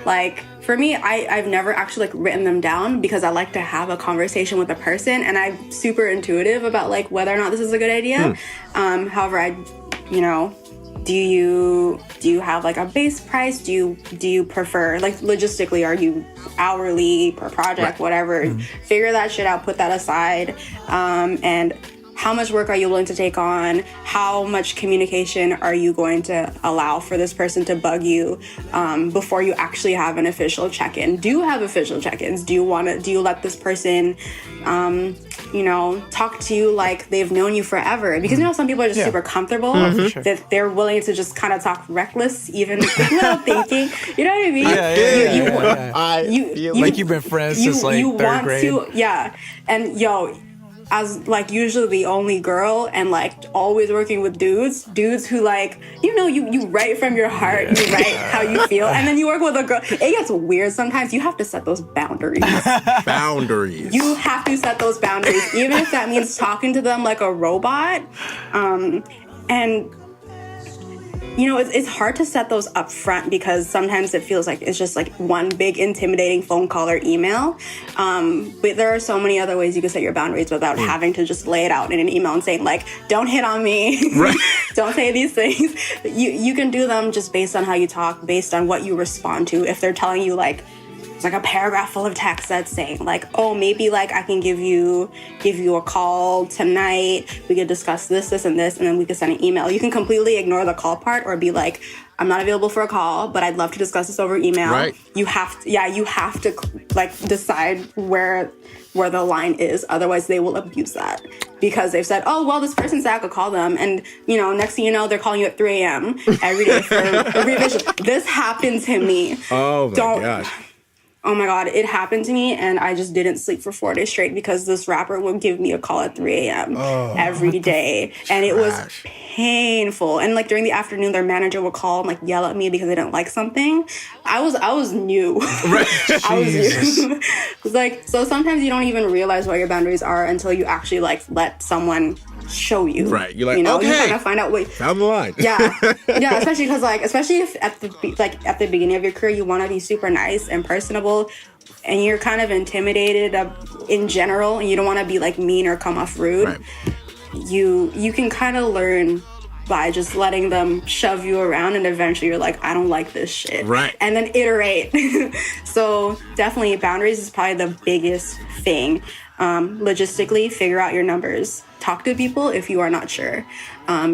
like, for me, I've never actually, like, written them down, because I like to have a conversation with a person, and I'm super intuitive about, like, whether or not this is a good idea. However, do you have, like, a base price? Do you prefer, like, logistically, are you hourly per project, whatever? Figure that shit out, put that aside, and how much work are you willing to take on? How much communication are you going to allow for this person to bug you before you actually have an official check-in? Do you have official check-ins? Do you let this person, talk to you like they've known you forever? Because, some people are just super comfortable that they're willing to just kind of talk reckless, even without thinking. You know what I mean? Like you've been friends since, like, third grade. And as, like, usually the only girl, and, like, always working with dudes who, like, you write from your heart, you write how you feel, and then you work with a girl. It gets weird sometimes. You have to set those boundaries. You have to set those boundaries, even if that means talking to them like a robot. And it's hard to set those up front, because sometimes it feels like it's just, like, one big intimidating phone call or email. But there are so many other ways you can set your boundaries without having to just lay it out in an email and saying, like, don't hit on me. Don't say these things. You can do them just based on how you talk, based on what you respond to. If they're telling you, like, it's like a paragraph full of text that's saying, like, oh, maybe, like, I can give you a call tonight. We could discuss this, and this, and then we could send an email. You can completely ignore the call part, or be like, I'm not available for a call, but I'd love to discuss this over email. Right. You have to, like, decide where the line is. Otherwise, they will abuse that, because they've said, oh, well, this person said I could call them. And, next thing you know, they're calling you at 3 a.m. every day for a revision. This happened to me. Oh, my gosh. Oh my God, it happened to me, and I just didn't sleep for 4 days straight, because this rapper would give me a call at 3 a.m. Every day. And it was painful. And, like, during the afternoon, their manager would call and, like, yell at me because they didn't like something. I was new. I was new. It's like, so sometimes you don't even realize what your boundaries are until you actually, like, let someone show you. Right. You're like, okay. You kind of find out what. Found the line. Yeah. Especially because, like, if at the beginning of your career, you want to be super nice and personable, and you're kind of intimidated in general, and you don't want to be, like, mean or come off rude. Right. You can kind of learn by just letting them shove you around, and eventually you're like, I don't like this shit. Right. And then iterate. So definitely boundaries is probably the biggest thing. Logistically, figure out your numbers. Talk to people if you are not sure.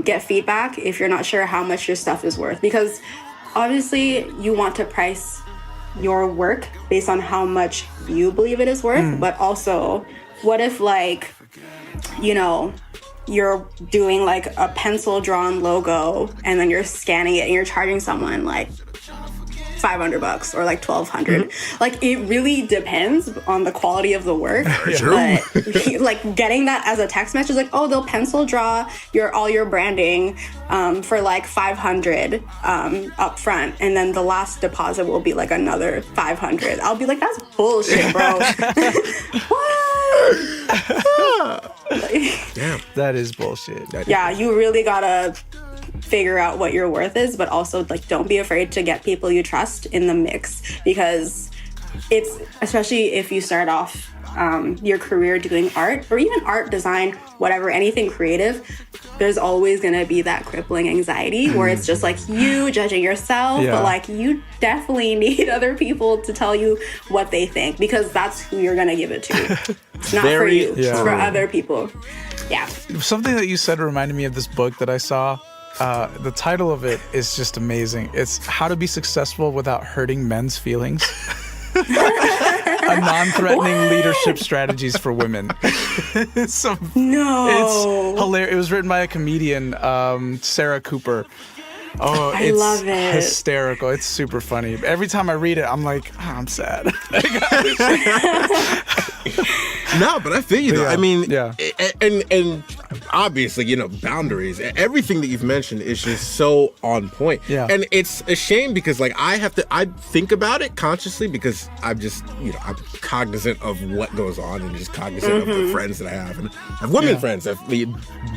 Get feedback if you're not sure how much your stuff is worth. Because obviously you want to price your work based on how much you believe it is worth. But also, what if, like, you're doing, like, a pencil drawn logo, and then you're scanning it and you're charging someone, like, $500 or, like, $1,200. Like, it really depends on the quality of the work. But, like, getting that as a text message, like, oh, they'll pencil draw all your branding for, like, $500 up front, and then the last deposit will be, like, another $500. I'll be like, that's bullshit, bro. What? Damn. That is bullshit. Yeah, you really gotta figure out what your worth is, but also, like, don't be afraid to get people you trust in the mix, because it's, especially if you start off your career doing art, or even art, design, whatever, anything creative, there's always gonna be that crippling anxiety where it's just, like, you judging yourself, but, like, you definitely need other people to tell you what they think, because that's who you're gonna give it to. It's not for you, it's for other people. Yeah. Something that you said reminded me of this book that I saw. The title of it is just amazing. It's How to Be Successful Without Hurting Men's Feelings. A non-threatening leadership strategies for women. So, No. It's hilarious. It was written by a comedian, Sarah Cooper. Oh, I it's love it. hysterical. It's super funny. Every time I read it, I'm like, I'm sad. No, but I feel you though. Yeah, I mean, yeah. and obviously, boundaries. Everything that you've mentioned is just so on point. Yeah. And it's a shame because like I think about it consciously because I'm just, I'm cognizant of what goes on and just cognizant of the friends that I have. And I have women friends. I have a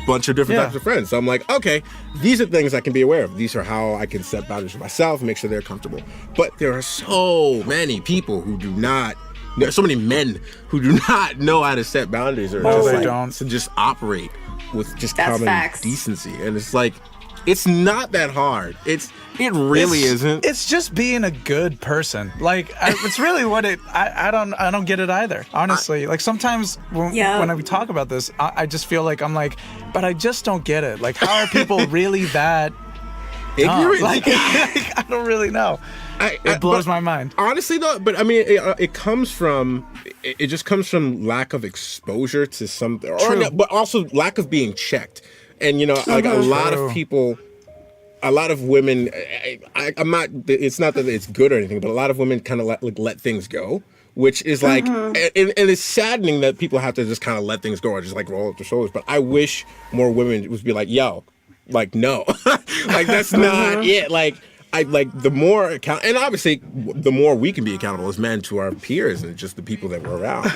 bunch of different types of friends. So I'm like, okay, these are things I can be aware of. These are how I can set boundaries for myself, make sure they're comfortable. But there are so many people who do not. There are so many men who do not know how to set boundaries or to just operate with just common decency. And it's like, it's not that hard. It really isn't. It's just being a good person. Like it's really what it. I don't get it either. Honestly, like sometimes when we talk about this, I just feel like I'm like, but I just don't get it. Like how are people really that ignorant? Like I don't really know. It blows my mind. Honestly, though, but I mean, it comes from, it just comes from lack of exposure to something, but also lack of being checked. And, like a lot of people, a lot of women, I'm not, it's not that it's good or anything, but a lot of women kind of let things go, which is like, and it's saddening that people have to just kind of let things go or just like roll up their shoulders. But I wish more women would be like, yo, like, no, like that's not it. Like, the more and obviously the more we can be accountable as men to our peers and just the people that we're around.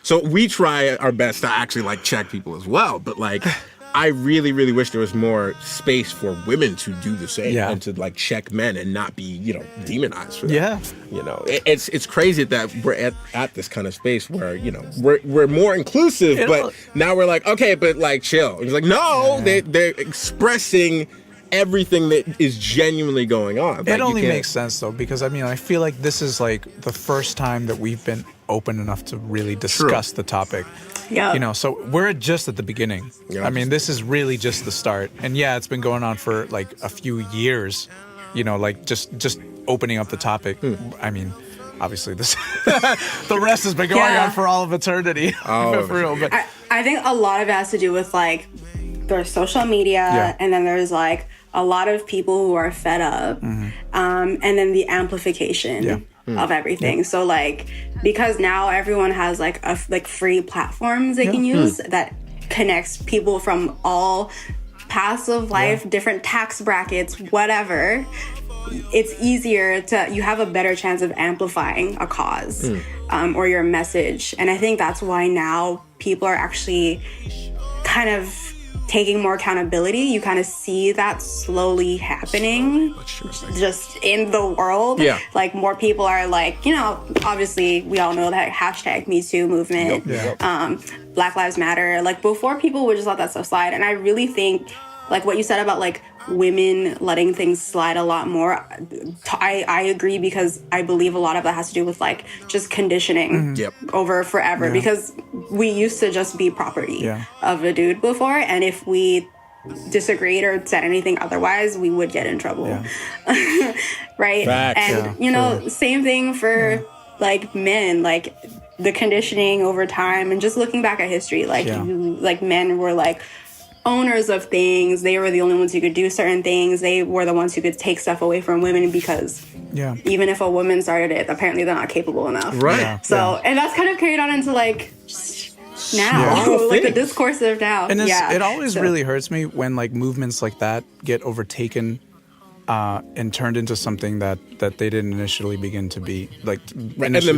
So we try our best to actually like check people as well. But like, I really, really wish there was more space for women to do the same and to like check men and not be, demonized for that. Yeah. It's crazy that we're at this kind of space where, we're more inclusive, but now we're like, okay, but like chill. It's like, no, they're expressing everything that is genuinely going on. Like, it only makes sense though, because I mean, I feel like this is like the first time that we've been open enough to really discuss the topic. Yeah. So we're just at the beginning. Yeah. I mean, this is really just the start. And yeah, it's been going on for like a few years, like just opening up the topic. I mean, obviously this the rest has been going on for all of eternity. For real. But I think a lot of it has to do with like there's social media and then there's like a lot of people who are fed up and then the amplification of everything. So like because now everyone has like free platforms they can use that connects people from all paths of life, different tax brackets, whatever. It's easier you have a better chance of amplifying a cause or your message. And I think that's why now people are actually kind of taking more accountability. You kind of see that slowly happening just in the world. Yeah. Like more people are like, obviously we all know that hashtag Me Too movement, Black Lives Matter. Like before people would just let that stuff slide. And I really think like what you said about like women letting things slide a lot more, I agree because I believe a lot of that has to do with like just conditioning over forever because we used to just be property of a dude before, and if we disagreed or said anything otherwise, we would get in trouble. Right? Facts. And same thing for like men, like the conditioning over time and just looking back at history, like like men were like owners of things. They were the only ones who could do certain things. They were the ones who could take stuff away from women because even if a woman started it, apparently they're not capable enough. Right. And that's kind of carried on into like now, like the discourse of now. And it always really hurts me when like movements like that get overtaken and turned into something that they didn't initially begin to be like. Right. And the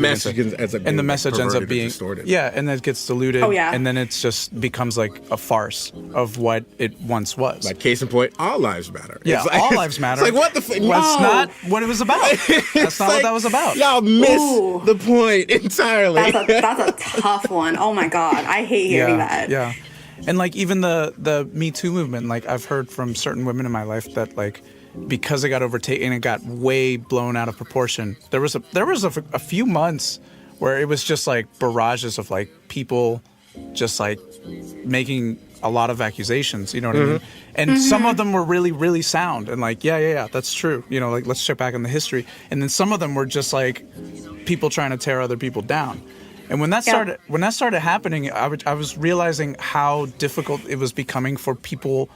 message ends up being distorted. Yeah, and then it gets diluted. And then it just becomes like a farce of what it once was. Like case in point, all lives matter. Yeah, like, all lives matter. It's like what the fuck? That's not what it was about. That's not what that was about. Y'all miss the point entirely. That's a tough one. Oh my god, I hate hearing that. Yeah, and like even the Me Too movement, like I've heard from certain women in my life that like, because it got overtaken, it got way blown out of proportion. There was a few months where it was just like barrages of like people just like making a lot of accusations, you know what I mean? And some of them were really, really sound and like, yeah, that's true. You know, like, let's check back on the history. And then some of them were just like people trying to tear other people down. And when that started happening, I was realizing how difficult it was becoming for people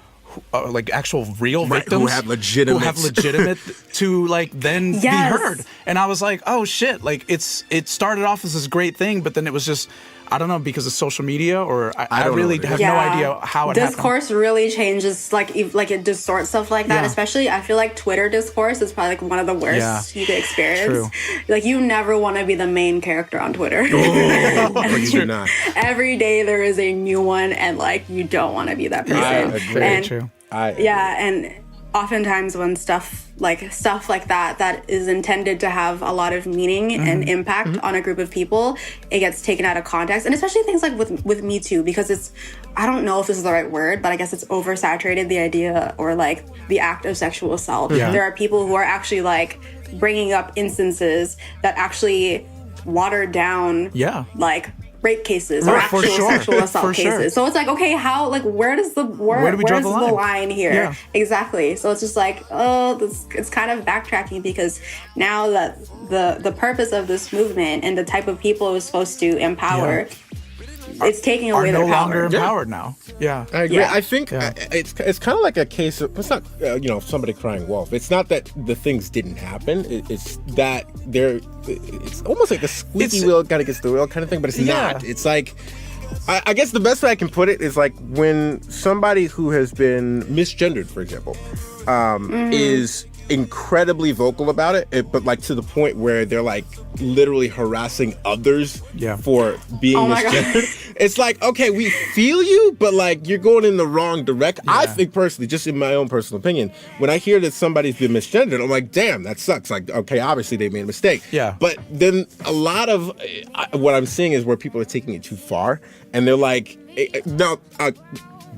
like actual real victims who have legitimate to like then be heard. And I was like, oh shit, like it started off as this great thing, but then it was just, I don't know, because of social media, or I really have no idea how it happened. Discourse really changes, like it distorts stuff like that. Especially, I feel like Twitter discourse is probably like one of the worst you could experience. True. Like, you never want to be the main character on Twitter. You do not. Every day there is a new one, and like, you don't want to be that person. I agree. And, true. and oftentimes when stuff like that is intended to have a lot of meaning and impact on a group of people, it gets taken out of context. And especially things like with Me Too, because it's, I don't know if this is the right word, but I guess it's oversaturated, the idea or like the act of sexual assault. There are people who are actually like bringing up instances that actually water down like rape cases or actual sexual assault cases. So it's like, okay, how, like, where do we draw the line here? Yeah. Exactly. So it's just like, it's kind of backtracking, because now that the purpose of this movement and the type of people it was supposed to empower, it's taking away their power. Are no longer empowered now. Yeah. I agree. I think it's kind of like a case of, it's not, somebody crying wolf. It's not that the things didn't happen. It's that it's almost like the squeaky wheel kind of gets the wheel kind of thing, but it's not. It's like, I guess the best way I can put it is like when somebody who has been misgendered, for example, is incredibly vocal about it, but like to the point where they're like literally harassing others for being misgendered. It's like, okay, we feel you, but like you're going in the wrong direction. I think personally, just in my own personal opinion, when I hear that somebody's been misgendered, I'm like, damn, that sucks. Like, okay, obviously they made a mistake. Yeah. But then a lot of what I'm seeing is where people are taking it too far, and they're like,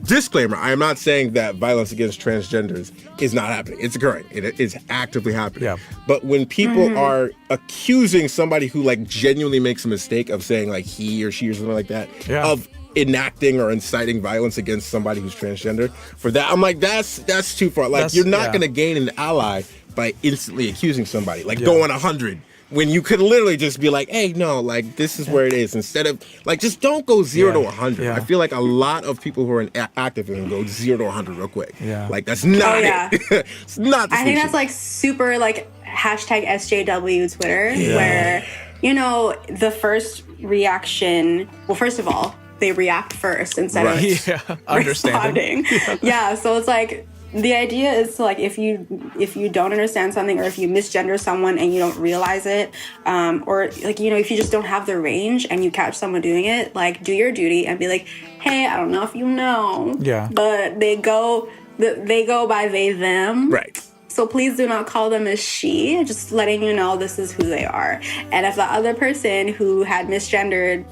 disclaimer, I am not saying that violence against transgenders is not happening. It's occurring. It is actively happening. Yeah. But when people are accusing somebody who like genuinely makes a mistake of saying like he or she or something like that, of enacting or inciting violence against somebody who's transgender, for that, I'm like, that's too far. Like, you're not going to gain an ally by instantly accusing somebody, like going 100. When you could literally just be like, hey, no, like, this is where it is. Instead of, like, just don't go 0 to 100. I feel like a lot of people who are in activism go 0 to 100 real quick. Yeah. Like, that's not it. It's not the solution. I think that's, like, super, like, hashtag SJW Twitter, where, the first reaction, well, first of all, they react first instead of responding. So it's like, the idea is to, like, if you don't understand something, or if you misgender someone and you don't realize it, or like, if you just don't have the range and you catch someone doing it, like, do your duty and be like, hey, I don't know if you know, but they go by they, them. Right. So please do not call them a she, just letting you know this is who they are. And if the other person who had misgendered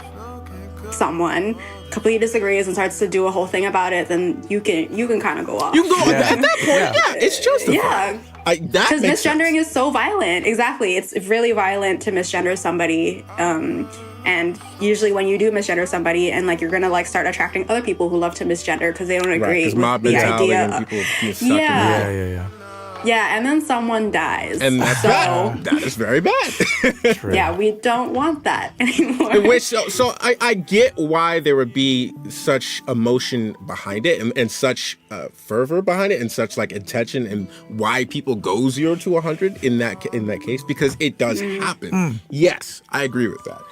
someone completely disagrees and starts to do a whole thing about it, then you can kind of go off. You can go at that point. It's justified. Because misgendering is so violent. Exactly, it's really violent to misgender somebody. And usually when you do misgender somebody, and like, you're gonna like start attracting other people who love to misgender because they don't agree with mob the mentality idea. And people get stuck in Yeah, and then someone dies. And that's bad. That is very bad. Yeah, we don't want that anymore. So I get why there would be such emotion behind it, and such fervor behind it, and such like intention, and why people go 0 to 100 in that case, because it does happen. Yes, I agree with that.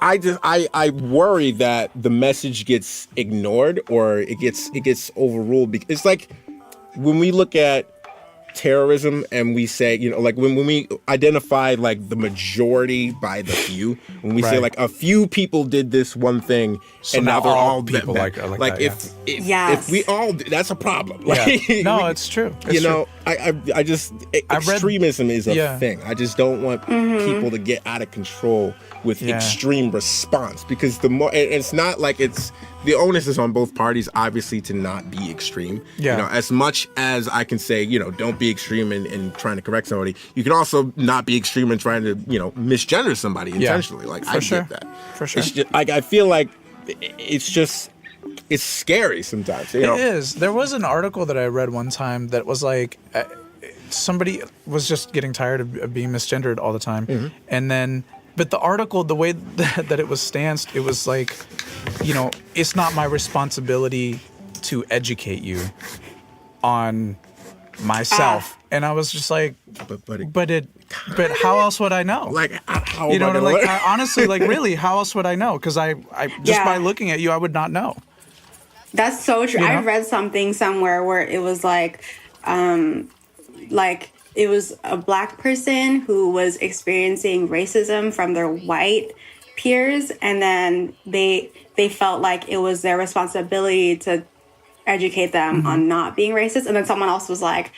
I worry that the message gets ignored, or it gets overruled. Because it's like when we look at terrorism and we say, like when we identify like the majority by the few, when we say like a few people did this one thing, so and now they're all people like if we all that's a problem. Like, no, it's true. I just extremism is a thing. I just don't want people to get out of control with extreme response, because the more it's not like it's the onus is on both parties, obviously, to not be extreme. As much as I can say, don't be extreme in trying to correct somebody, you can also not be extreme in trying to, misgender somebody intentionally. Like, I get that. For sure. It's just, like, I feel like it's just it's scary sometimes. You know? It is. There was an article that I read one time that was like, somebody was just getting tired of being misgendered all the time. And then, but the article, the way that it was stanced, it was like, you know, it's not my responsibility to educate you on myself. And I was just like, but how else would I know? Like, how you know am I what I mean? gonna Like, honestly, like, really, how else would I know? Because I just by looking at you, I would not know. That's so true. You know? I read something somewhere where it was like it was a Black person who was experiencing racism from their white peers, and then they felt like it was their responsibility to educate them on not being racist. And then someone else was like,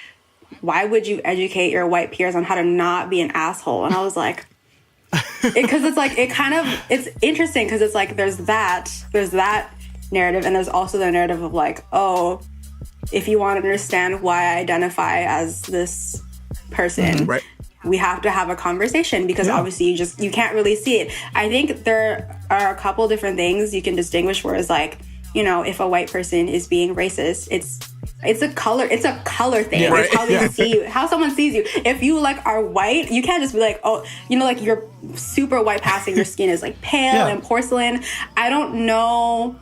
why would you educate your white peers on how to not be an asshole? And I was like, because it's like, it's interesting because it's like there's that narrative, and there's also the narrative of like, oh, if you want to understand why I identify as this person, right. we have to have a conversation, because obviously you can't really see it. I think there are a couple different things you can distinguish, whereas like, you know, if a white person is being racist, it's a color thing. Yeah, right. It's how they see you, how someone sees you. If you like are white, you can't just be like, oh, you know, like you're super white passing, your skin is like pale and porcelain. I don't know.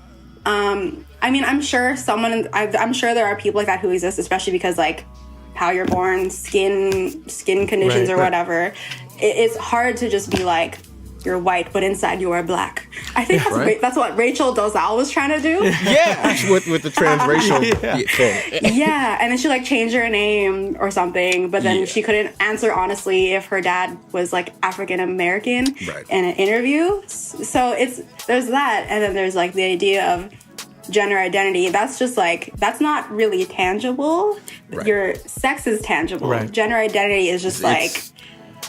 I mean, I'm sure I'm sure there are people like that who exist, especially because like how you're born, skin conditions or whatever. It's hard to just be like, you're white, but inside you are Black. I think that's what Rachel Dolezal was trying to do. Yeah, with the transracial thing. Yeah, and then she like changed her name or something, but then she couldn't answer honestly if her dad was like African American in an interview. So there's that, and then there's like the idea of gender identity. That's just like, that's not really tangible. Right. Your sex is tangible. Right. Gender identity is just like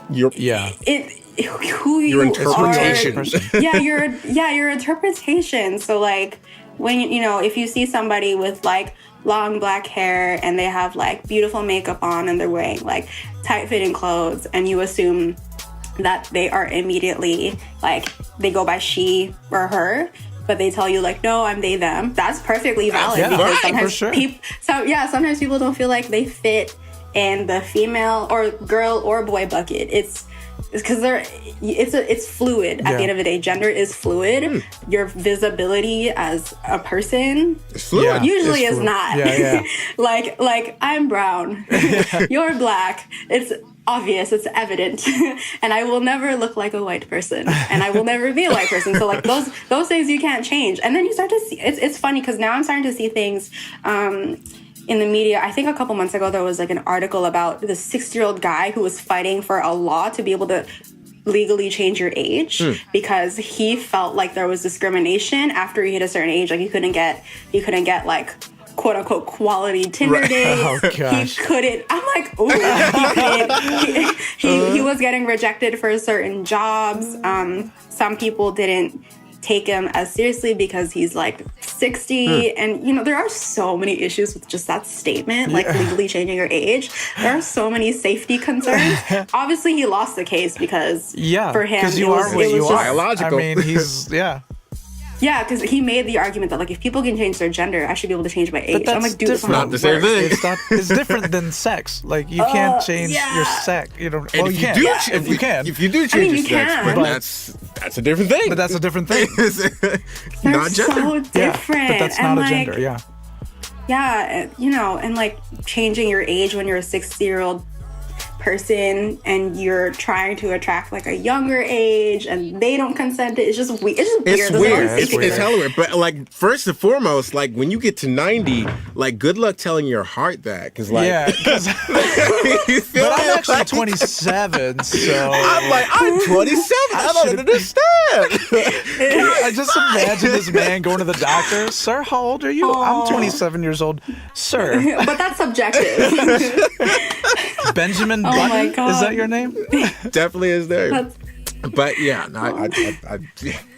your who you interpretation. are. Your interpretation. So like when you know, if you see somebody with like long Black hair and they have like beautiful makeup on and they're wearing like tight fitting clothes, and you assume that they are immediately like, they go by she or her, but they tell you like, no, I'm they, them. That's perfectly valid, because sometimes sometimes people don't feel like they fit in the female or girl or boy bucket. It's because it's fluid at the end of the day. Gender is fluid. Your visibility as a person usually is not. like I'm brown, you're Black. It's obvious, it's evident, and I will never look like a white person, and I will never be a white person. So like those things you can't change. And then you start to see, it's funny because now I'm starting to see things in the media. I think a couple months ago there was like an article about this 60-year-old guy who was fighting for a law to be able to legally change your age because he felt like there was discrimination after he hit a certain age. Like he couldn't get like quote unquote quality Tinder dates. Oh, gosh. He couldn't. I'm like, ooh. He was getting rejected for certain jobs. Some people didn't take him as seriously because he's like 60, and you know, there are so many issues with just that statement, like legally changing your age. There are so many safety concerns. Obviously he lost the case because for him it was just biological. I mean, he's yeah, because he made the argument that like, if people can change their gender, I should be able to change my age. I'm like, dude, it's not the same thing. It's different than sex. Like you can't change your sex. You know, well, you can. If you do change your sex, but that's a different thing. But that's a different thing. They're not gender. So different. But that's not a gender. Yeah. Yeah, you know, and like changing your age when you're a 60-year-old person and you're trying to attract like a younger age and they don't consent to it. It's just weird. It's weird. It's hella weird. But like, first and foremost, like when you get to 90, like good luck telling your heart that, because like, but I'm actually 27, so I'm 27. I don't understand. I just imagine this man going to the doctor. Sir, how old are you? I'm 27 years old, sir. But that's subjective. Benjamin Button? My God. Is that your name? Definitely is there. But yeah,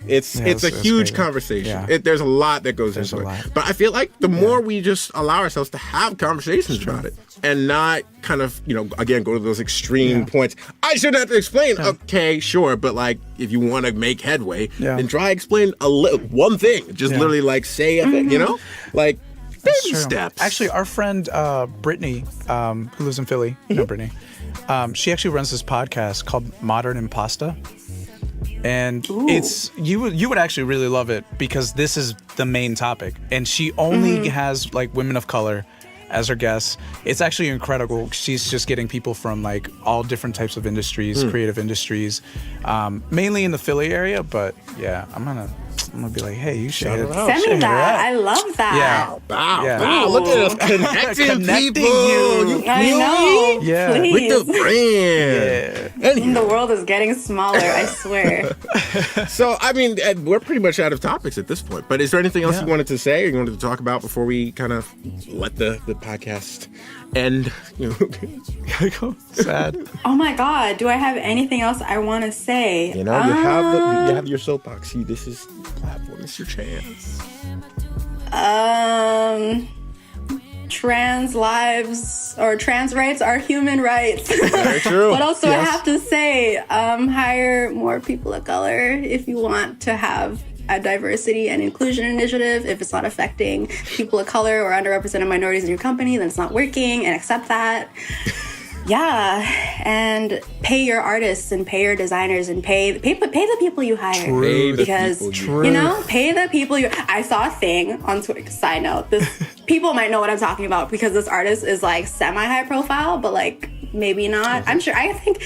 it's a huge conversation. Yeah. There's a lot that goes into it. But I feel like the more we just allow ourselves to have conversations about it and not kind of, again, go to those extreme points. I shouldn't have to explain. Yeah. Okay, sure. But like, if you want to make headway, then try explain one thing. Just literally like say a thing, like baby steps. Actually, our friend Brittany, who lives in Philly, Brittany, she actually runs this podcast called Modern Impasta. And it's you would actually really love it because this is the main topic. And she only has like women of color as her guests. It's actually incredible. She's just getting people from like all different types of industries, creative industries, mainly in the Philly area. But yeah, I'm gonna be like, hey, you should send me that. I love that. Yeah. Wow. Look at us connecting people. You. I know. Yeah. Please. With the brand. Anyway. The world is getting smaller, I swear. So, I mean, we're pretty much out of topics at this point. But is there anything else you wanted to say or you wanted to talk about before we kind of let the podcast end? Sad. Oh my God. Do I have anything else I want to say? You have your soapbox. This is the platform. It's your chance. Trans lives or trans rights are human rights. Very true. What else do I have to say? Hire more people of color if you want to have a diversity and inclusion initiative. If it's not affecting people of color or underrepresented minorities in your company, then it's not working, and accept that. Yeah, and pay your artists and pay your designers and pay the people you hire. True. Because pay the people you. I saw a thing on Twitter. Side note: people might know what I'm talking about because this artist is like semi-high profile, but like maybe not. I'm sure. I think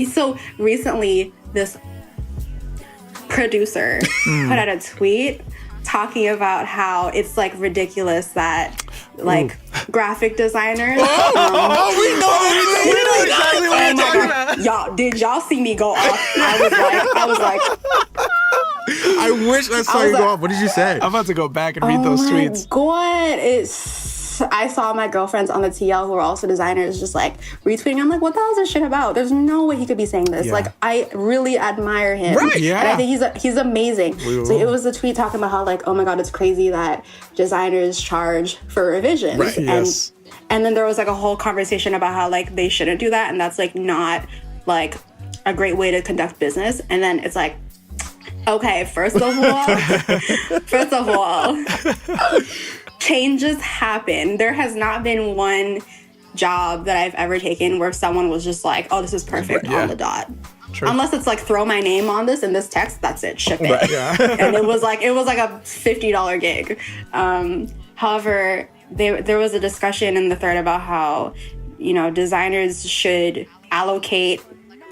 so. Recently, this producer put out a tweet talking about how it's like ridiculous that like graphic designers. We know exactly what you're talking about. Y'all see me go off? I was like. I wish I saw you go off. What did you say? I'm about to go back and read those tweets. God, I saw my girlfriends on the TL who are also designers just like retweeting. I'm like, what the hell is this shit about? There's no way he could be saying this. Yeah. Like, I really admire him. Right, yeah. And I think he's amazing. So it was a tweet talking about how like, oh my God, it's crazy that designers charge for revisions. Right. Yes. And then there was like a whole conversation about how like they shouldn't do that. And that's like not like a great way to conduct business. And then it's like, okay, first of all, changes happen. There has not been one job that I've ever taken where someone was just like, oh, this is perfect on the dot. True. Unless it's like, throw my name on this in this text, that's it, ship it. Right. Yeah. And it was like a $50 gig. However, there was a discussion in the thread about how, designers should allocate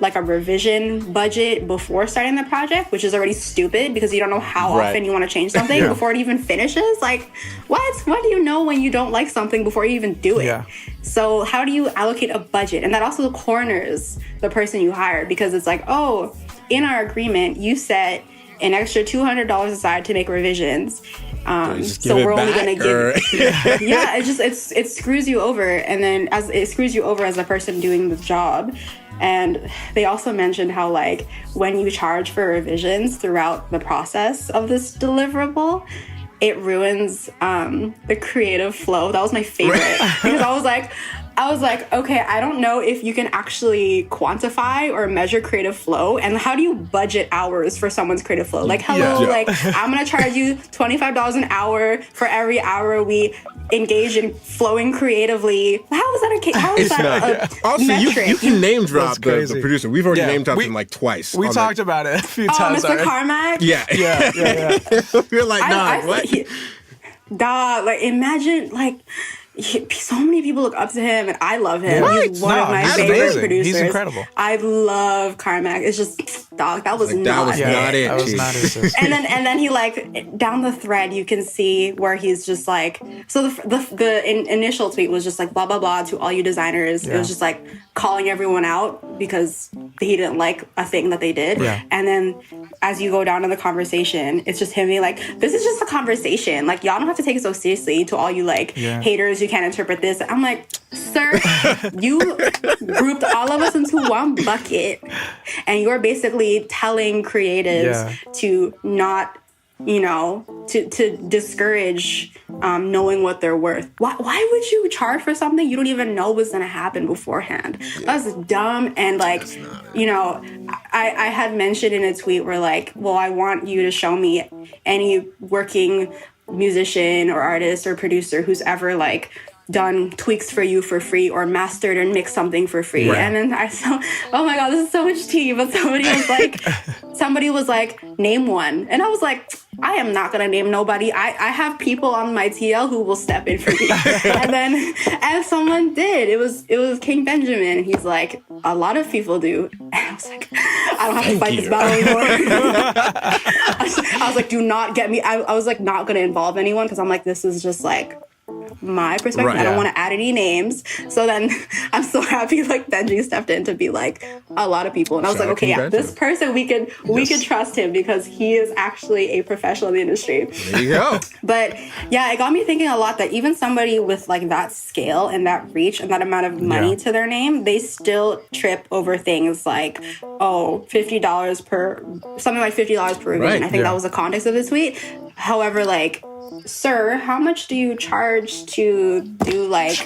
like a revision budget before starting the project, which is already stupid because you don't know how often you want to change something before it even finishes. Like, what do you know when you don't like something before you even do it? Yeah. So how do you allocate a budget? And that also corners the person you hire because it's like, oh, in our agreement, you set an extra $200 aside to make revisions. So we're only going to give it screws you over. And then it screws you over as a person doing the job. And they also mentioned how, like, when you charge for revisions throughout the process of this deliverable, it ruins the creative flow. That was my favorite. Because I was like, okay, I don't know if you can actually quantify or measure creative flow. And how do you budget hours for someone's creative flow? Like, like, I'm going to charge you $25 an hour for every hour we engage in flowing creatively. How is that a Also, metric? you can name drop the producer. We've already name dropped him like twice. We talked about it a few times. Mr. Carmack? Yeah. You're like, nah, what? Like, imagine, like, so many people look up to him, and I love him. Right. He's one of my favorite producers. He's incredible. I love Carmack. It's just, dog, that was not it. That was not it. and then he, like, down the thread, you can see where he's just like, so the initial tweet was just like, blah, blah, blah, to all you designers. Yeah. It was just like calling everyone out because he didn't like a thing that they did. Yeah. And then as you go down in the conversation, it's just him being like, this is just a conversation. Like, y'all don't have to take it so seriously. To all you, like, haters you can't interpret this. I'm like, sir, you grouped all of us into one bucket, and you're basically telling creatives to not, to discourage knowing what they're worth. Why would you charge for something you don't even know was going to happen beforehand? That's dumb. And like, I had mentioned in a tweet where like, well, I want you to show me any working musician or artist or producer who's ever like done tweaks for you for free or mastered and mixed something for free. Right. And then I saw, oh my God, this is so much tea. But somebody was like, name one. And I was like, I am not going to name nobody. I have people on my TL who will step in for me. and someone did. It was King Benjamin. And he's like, a lot of people do. And I was like, I don't have to fight this battle anymore. I was like, do not get me. I was like, not going to involve anyone because I'm like, this is just like my perspective. Right, I don't want to add any names. So then I'm so happy like Benji stepped in to be like a lot of people. And I was like, okay, yeah, this person we could trust him because he is actually a professional in the industry. There you go. But yeah, it got me thinking a lot that even somebody with like that scale and that reach and that amount of money to their name, they still trip over things like, $50 per revision. Right, I think that was the context of the tweet. However, like, sir, how much do you charge to do like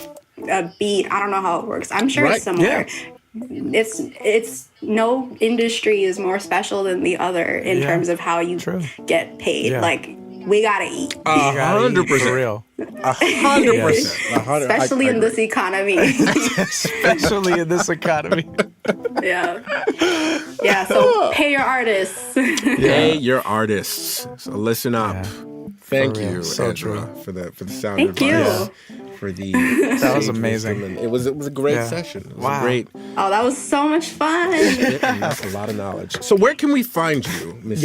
a beat? I don't know how it works. I'm sure it's similar. Yeah. It's no industry is more special than the other in terms of how you get paid. Yeah. Like, we gotta eat. 100%. For real. 100%. Especially in this economy. Especially in this economy. Yeah, so pay your artists. Pay your artists. So listen up. Yeah. Thank you, so Angela, for the sound Thank advice. For the that was amazing. And it was a great session. It was great. Oh, that was so much fun. That's a lot of knowledge. So where can we find you, Miss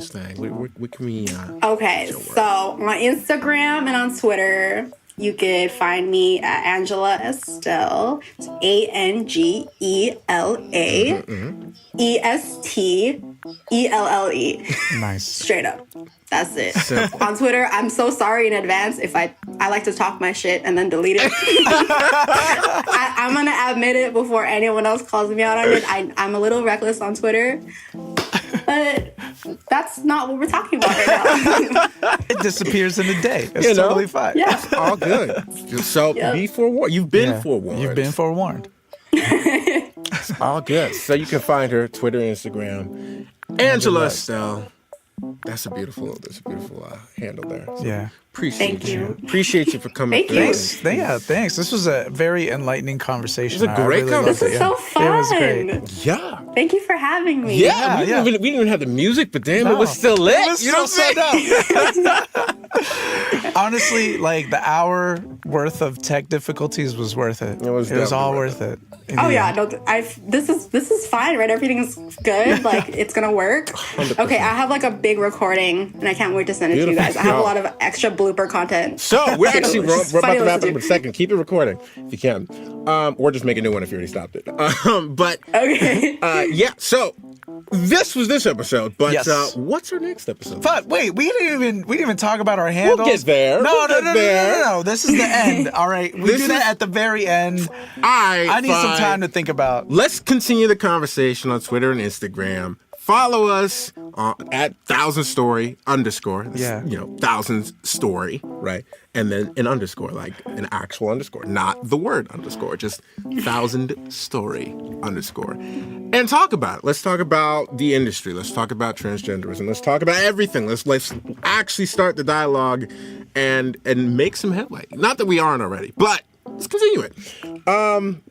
Thang? Where can we? Okay, so on Instagram and on Twitter, you could find me at Angela Estelle. It's ANGELA ESTELLE. Nice. Straight up. That's it. Simple. On Twitter, I'm so sorry in advance if I like to talk my shit and then delete it. I'm going to admit it before anyone else calls me out on it. I'm a little reckless on Twitter. But that's not what we're talking about right now. It disappears in a day. It's totally fine. Yeah. It's all good. So be forewarned. You've been forewarned. You've been forewarned. It's all good. So you can find her Twitter, Instagram, Angela Estelle. That's a beautiful handle there. So appreciate you. Appreciate you for coming. Thanks. Thanks. This was a very enlightening conversation. It was a great conversation. This is so fun. It was great. Yeah. Thank you for having me. Yeah. We didn't even have the music, but damn, it was still lit. It was so dope. Honestly, like the hour worth of tech difficulties was worth it. It was all worth it. Oh yeah, no, this is fine, right? Everything's good. Like it's gonna work. 100%. Okay, I have like a big recording, and I can't wait to send it to you guys. I have a lot of extra blooper content. So we're about to wrap up in a second. Keep it recording if you can, or just make a new one if you already stopped it. But okay, So this was this episode, but what's our next episode? But wait, we didn't even talk about our handles. We'll get there. No. This is the end. All right, we do that at the very end. I need some time to think about. Let's continue the conversation on Twitter and Instagram. Follow us at 1000story_. That's, 1000 story, right? And then an underscore, like an actual underscore, not the word underscore, just 1000story_. And talk about it. Let's talk about the industry. Let's talk about transgenderism. Let's talk about everything. Let's actually start the dialogue and make some headway. Not that we aren't already, but let's continue it. And,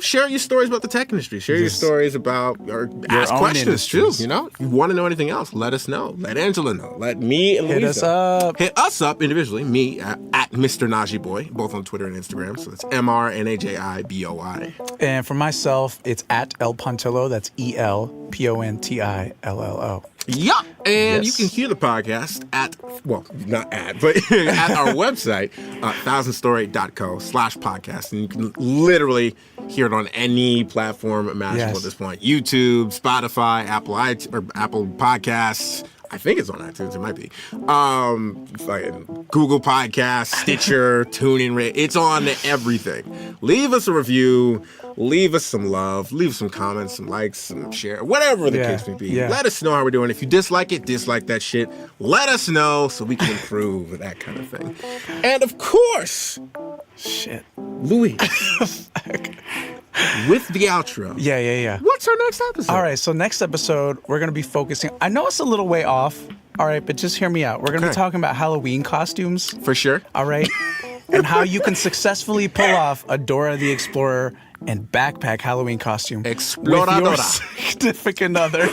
share your stories about the tech industry. Share your stories about, or ask questions too. If you want to know anything else, let us know. Let Angela know. Let me and Louisa hit us up individually. Me at Mr. Najee Boy, both on Twitter and Instagram. So it's MrNajiBoi. And for myself, it's at El Pontillo. That's ELPONTILLO. Yeah, and you can hear the podcast at our website, 1000story.co/podcast. And you can literally hear it on any platform imaginable at this point. YouTube, Spotify, Apple Podcasts, I think it's on iTunes. It might be. Fucking Google Podcasts, Stitcher, TuneIn. It's on everything. Leave us a review. Leave us some love. Leave some comments, some likes, some share, whatever the case may be. Yeah. Let us know how we're doing. If you dislike that shit. Let us know so we can improve, that kind of thing. And of course, Shit. Louis, with the outro. Yeah. What's our next episode? All right, so next episode, we're going to be focusing. I know it's a little way off, all right, but just hear me out. We're going to be talking about Halloween costumes. For sure. All right? And how you can successfully pull off a Dora the Explorer and backpack Halloween costume with your Exploradora. significant other.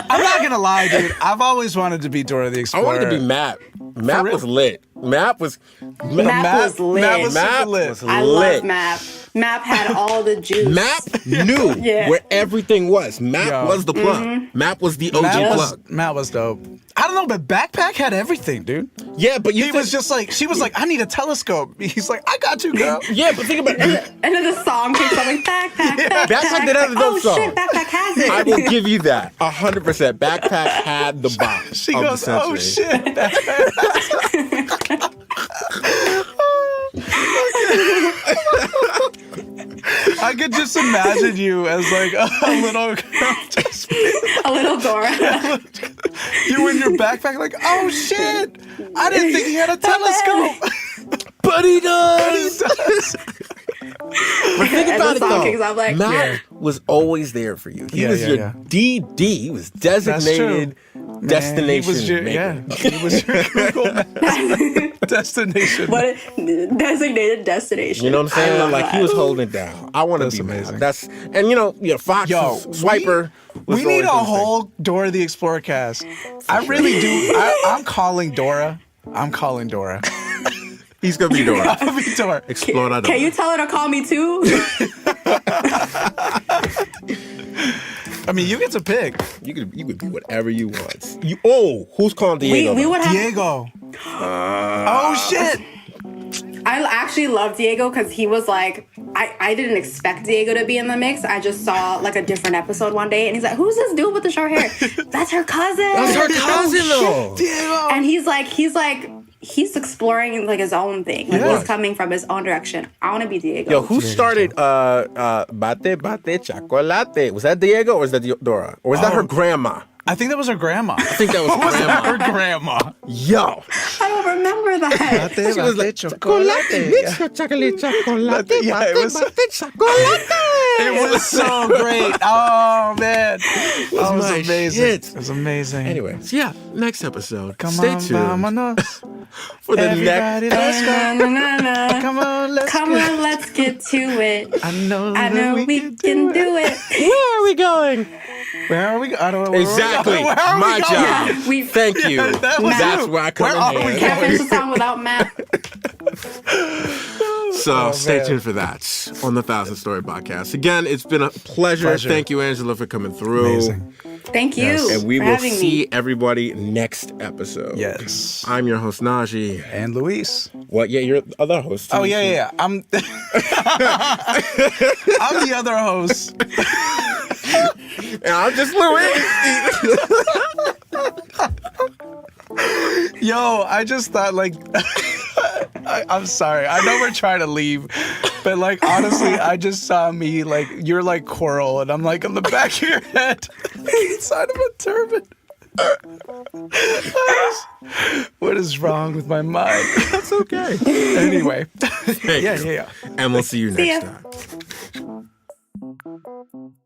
I'm not gonna lie, dude. I've always wanted to be Dora the I Explorer. wanted to be Map. Map real? was lit. Map was Map was lit. Map was super Map lit. was I lit. love Map. Map had all the juice. Map knew Yeah. where everything was. Map Yo. was the plug. Map was the OG plug. Matt was dope. I don't know, but Backpack had everything, dude. Yeah, but He was just like, she was like, I need a telescope. He's like, I got you, girl. Yeah, but think about it. And then the song keeps going, backpack, backpack. Backpack did have a dope oh song. shit, backpack has it. I will give you that. 100%. Backpack had the box She of goes, the oh century. shit. I could just imagine you as like a little girl, just A little Dora. you in your backpack, like, oh shit, I didn't think he had a telescope. But he does. But think And about the it song though. kicks off like, Matt was always there for you. He Yeah, was yeah, your yeah. DD. He was designated destination he was your, maker. he was your Google Maps destination. What designated destination. You know what I'm saying? I love Like that. he was holding it down. I want to That's be amazing. Matt. That's and Fox's Yo, swiper. was We need a always his thing. whole Dora the Explorer cast. I really do. I'm calling Dora. I'm calling Dora. He's gonna be Dora. I'll be Dora. Explorador. Can you tell her to call me too? I mean, you get to pick. You could be whatever you want. Who's calling Diego? we would have. Diego. Oh shit. I actually love Diego because he was like, I didn't expect Diego to be in the mix. I just saw like a different episode one day, and he's like, "Who's this dude with the short hair?" That's her cousin. That's her cousin though. Diego. And he's exploring like his own thing. Like Yeah. he's coming from his own direction. I want to be Diego. Yo, who started Bate Chocolate? Was that Diego or was that Dora? Or was that her grandma? I think that was her grandma. I think that was Her grandma. grandma. Yo. I don't remember that. She was like, chocolate, bitch, chocolate, chocolate, Yeah, it was- bate, chocolate. It was so great. Oh man, that was my amazing. shit. It was amazing. Anyway, so yeah, next episode. Come Stay on, tuned vámonos. for the Everybody, next. let's go. Na, na, na. Come on, let's Come go. on, let's get to it. I know we can do it. Where are we going? Where are we? I don't know. Where Exactly. Where are we My going? job. Yeah, we Thank you. That was That's you. where I come Where are in we handy. can't finish the song without Matt. So stay man. tuned for that on the 1,000 Story Podcast. Again, it's been a pleasure. Pleasure. Thank you, Angela, for coming through. Amazing. Thank you Yes. And we for will having see me. everybody next episode. Yes. I'm your host, Najee. And Luis. What? Yeah, you're the other host. Oh yeah. I'm I'm the other host. And I'm just Louis. Yo, I just thought like I'm sorry. I know we're trying to leave, but like honestly, I just saw me like you're like coral, and I'm like on the back of your head, inside of a turban. What is wrong with my mind? That's okay. Anyway, Thank yeah, you. yeah. And we'll see you See next ya. time.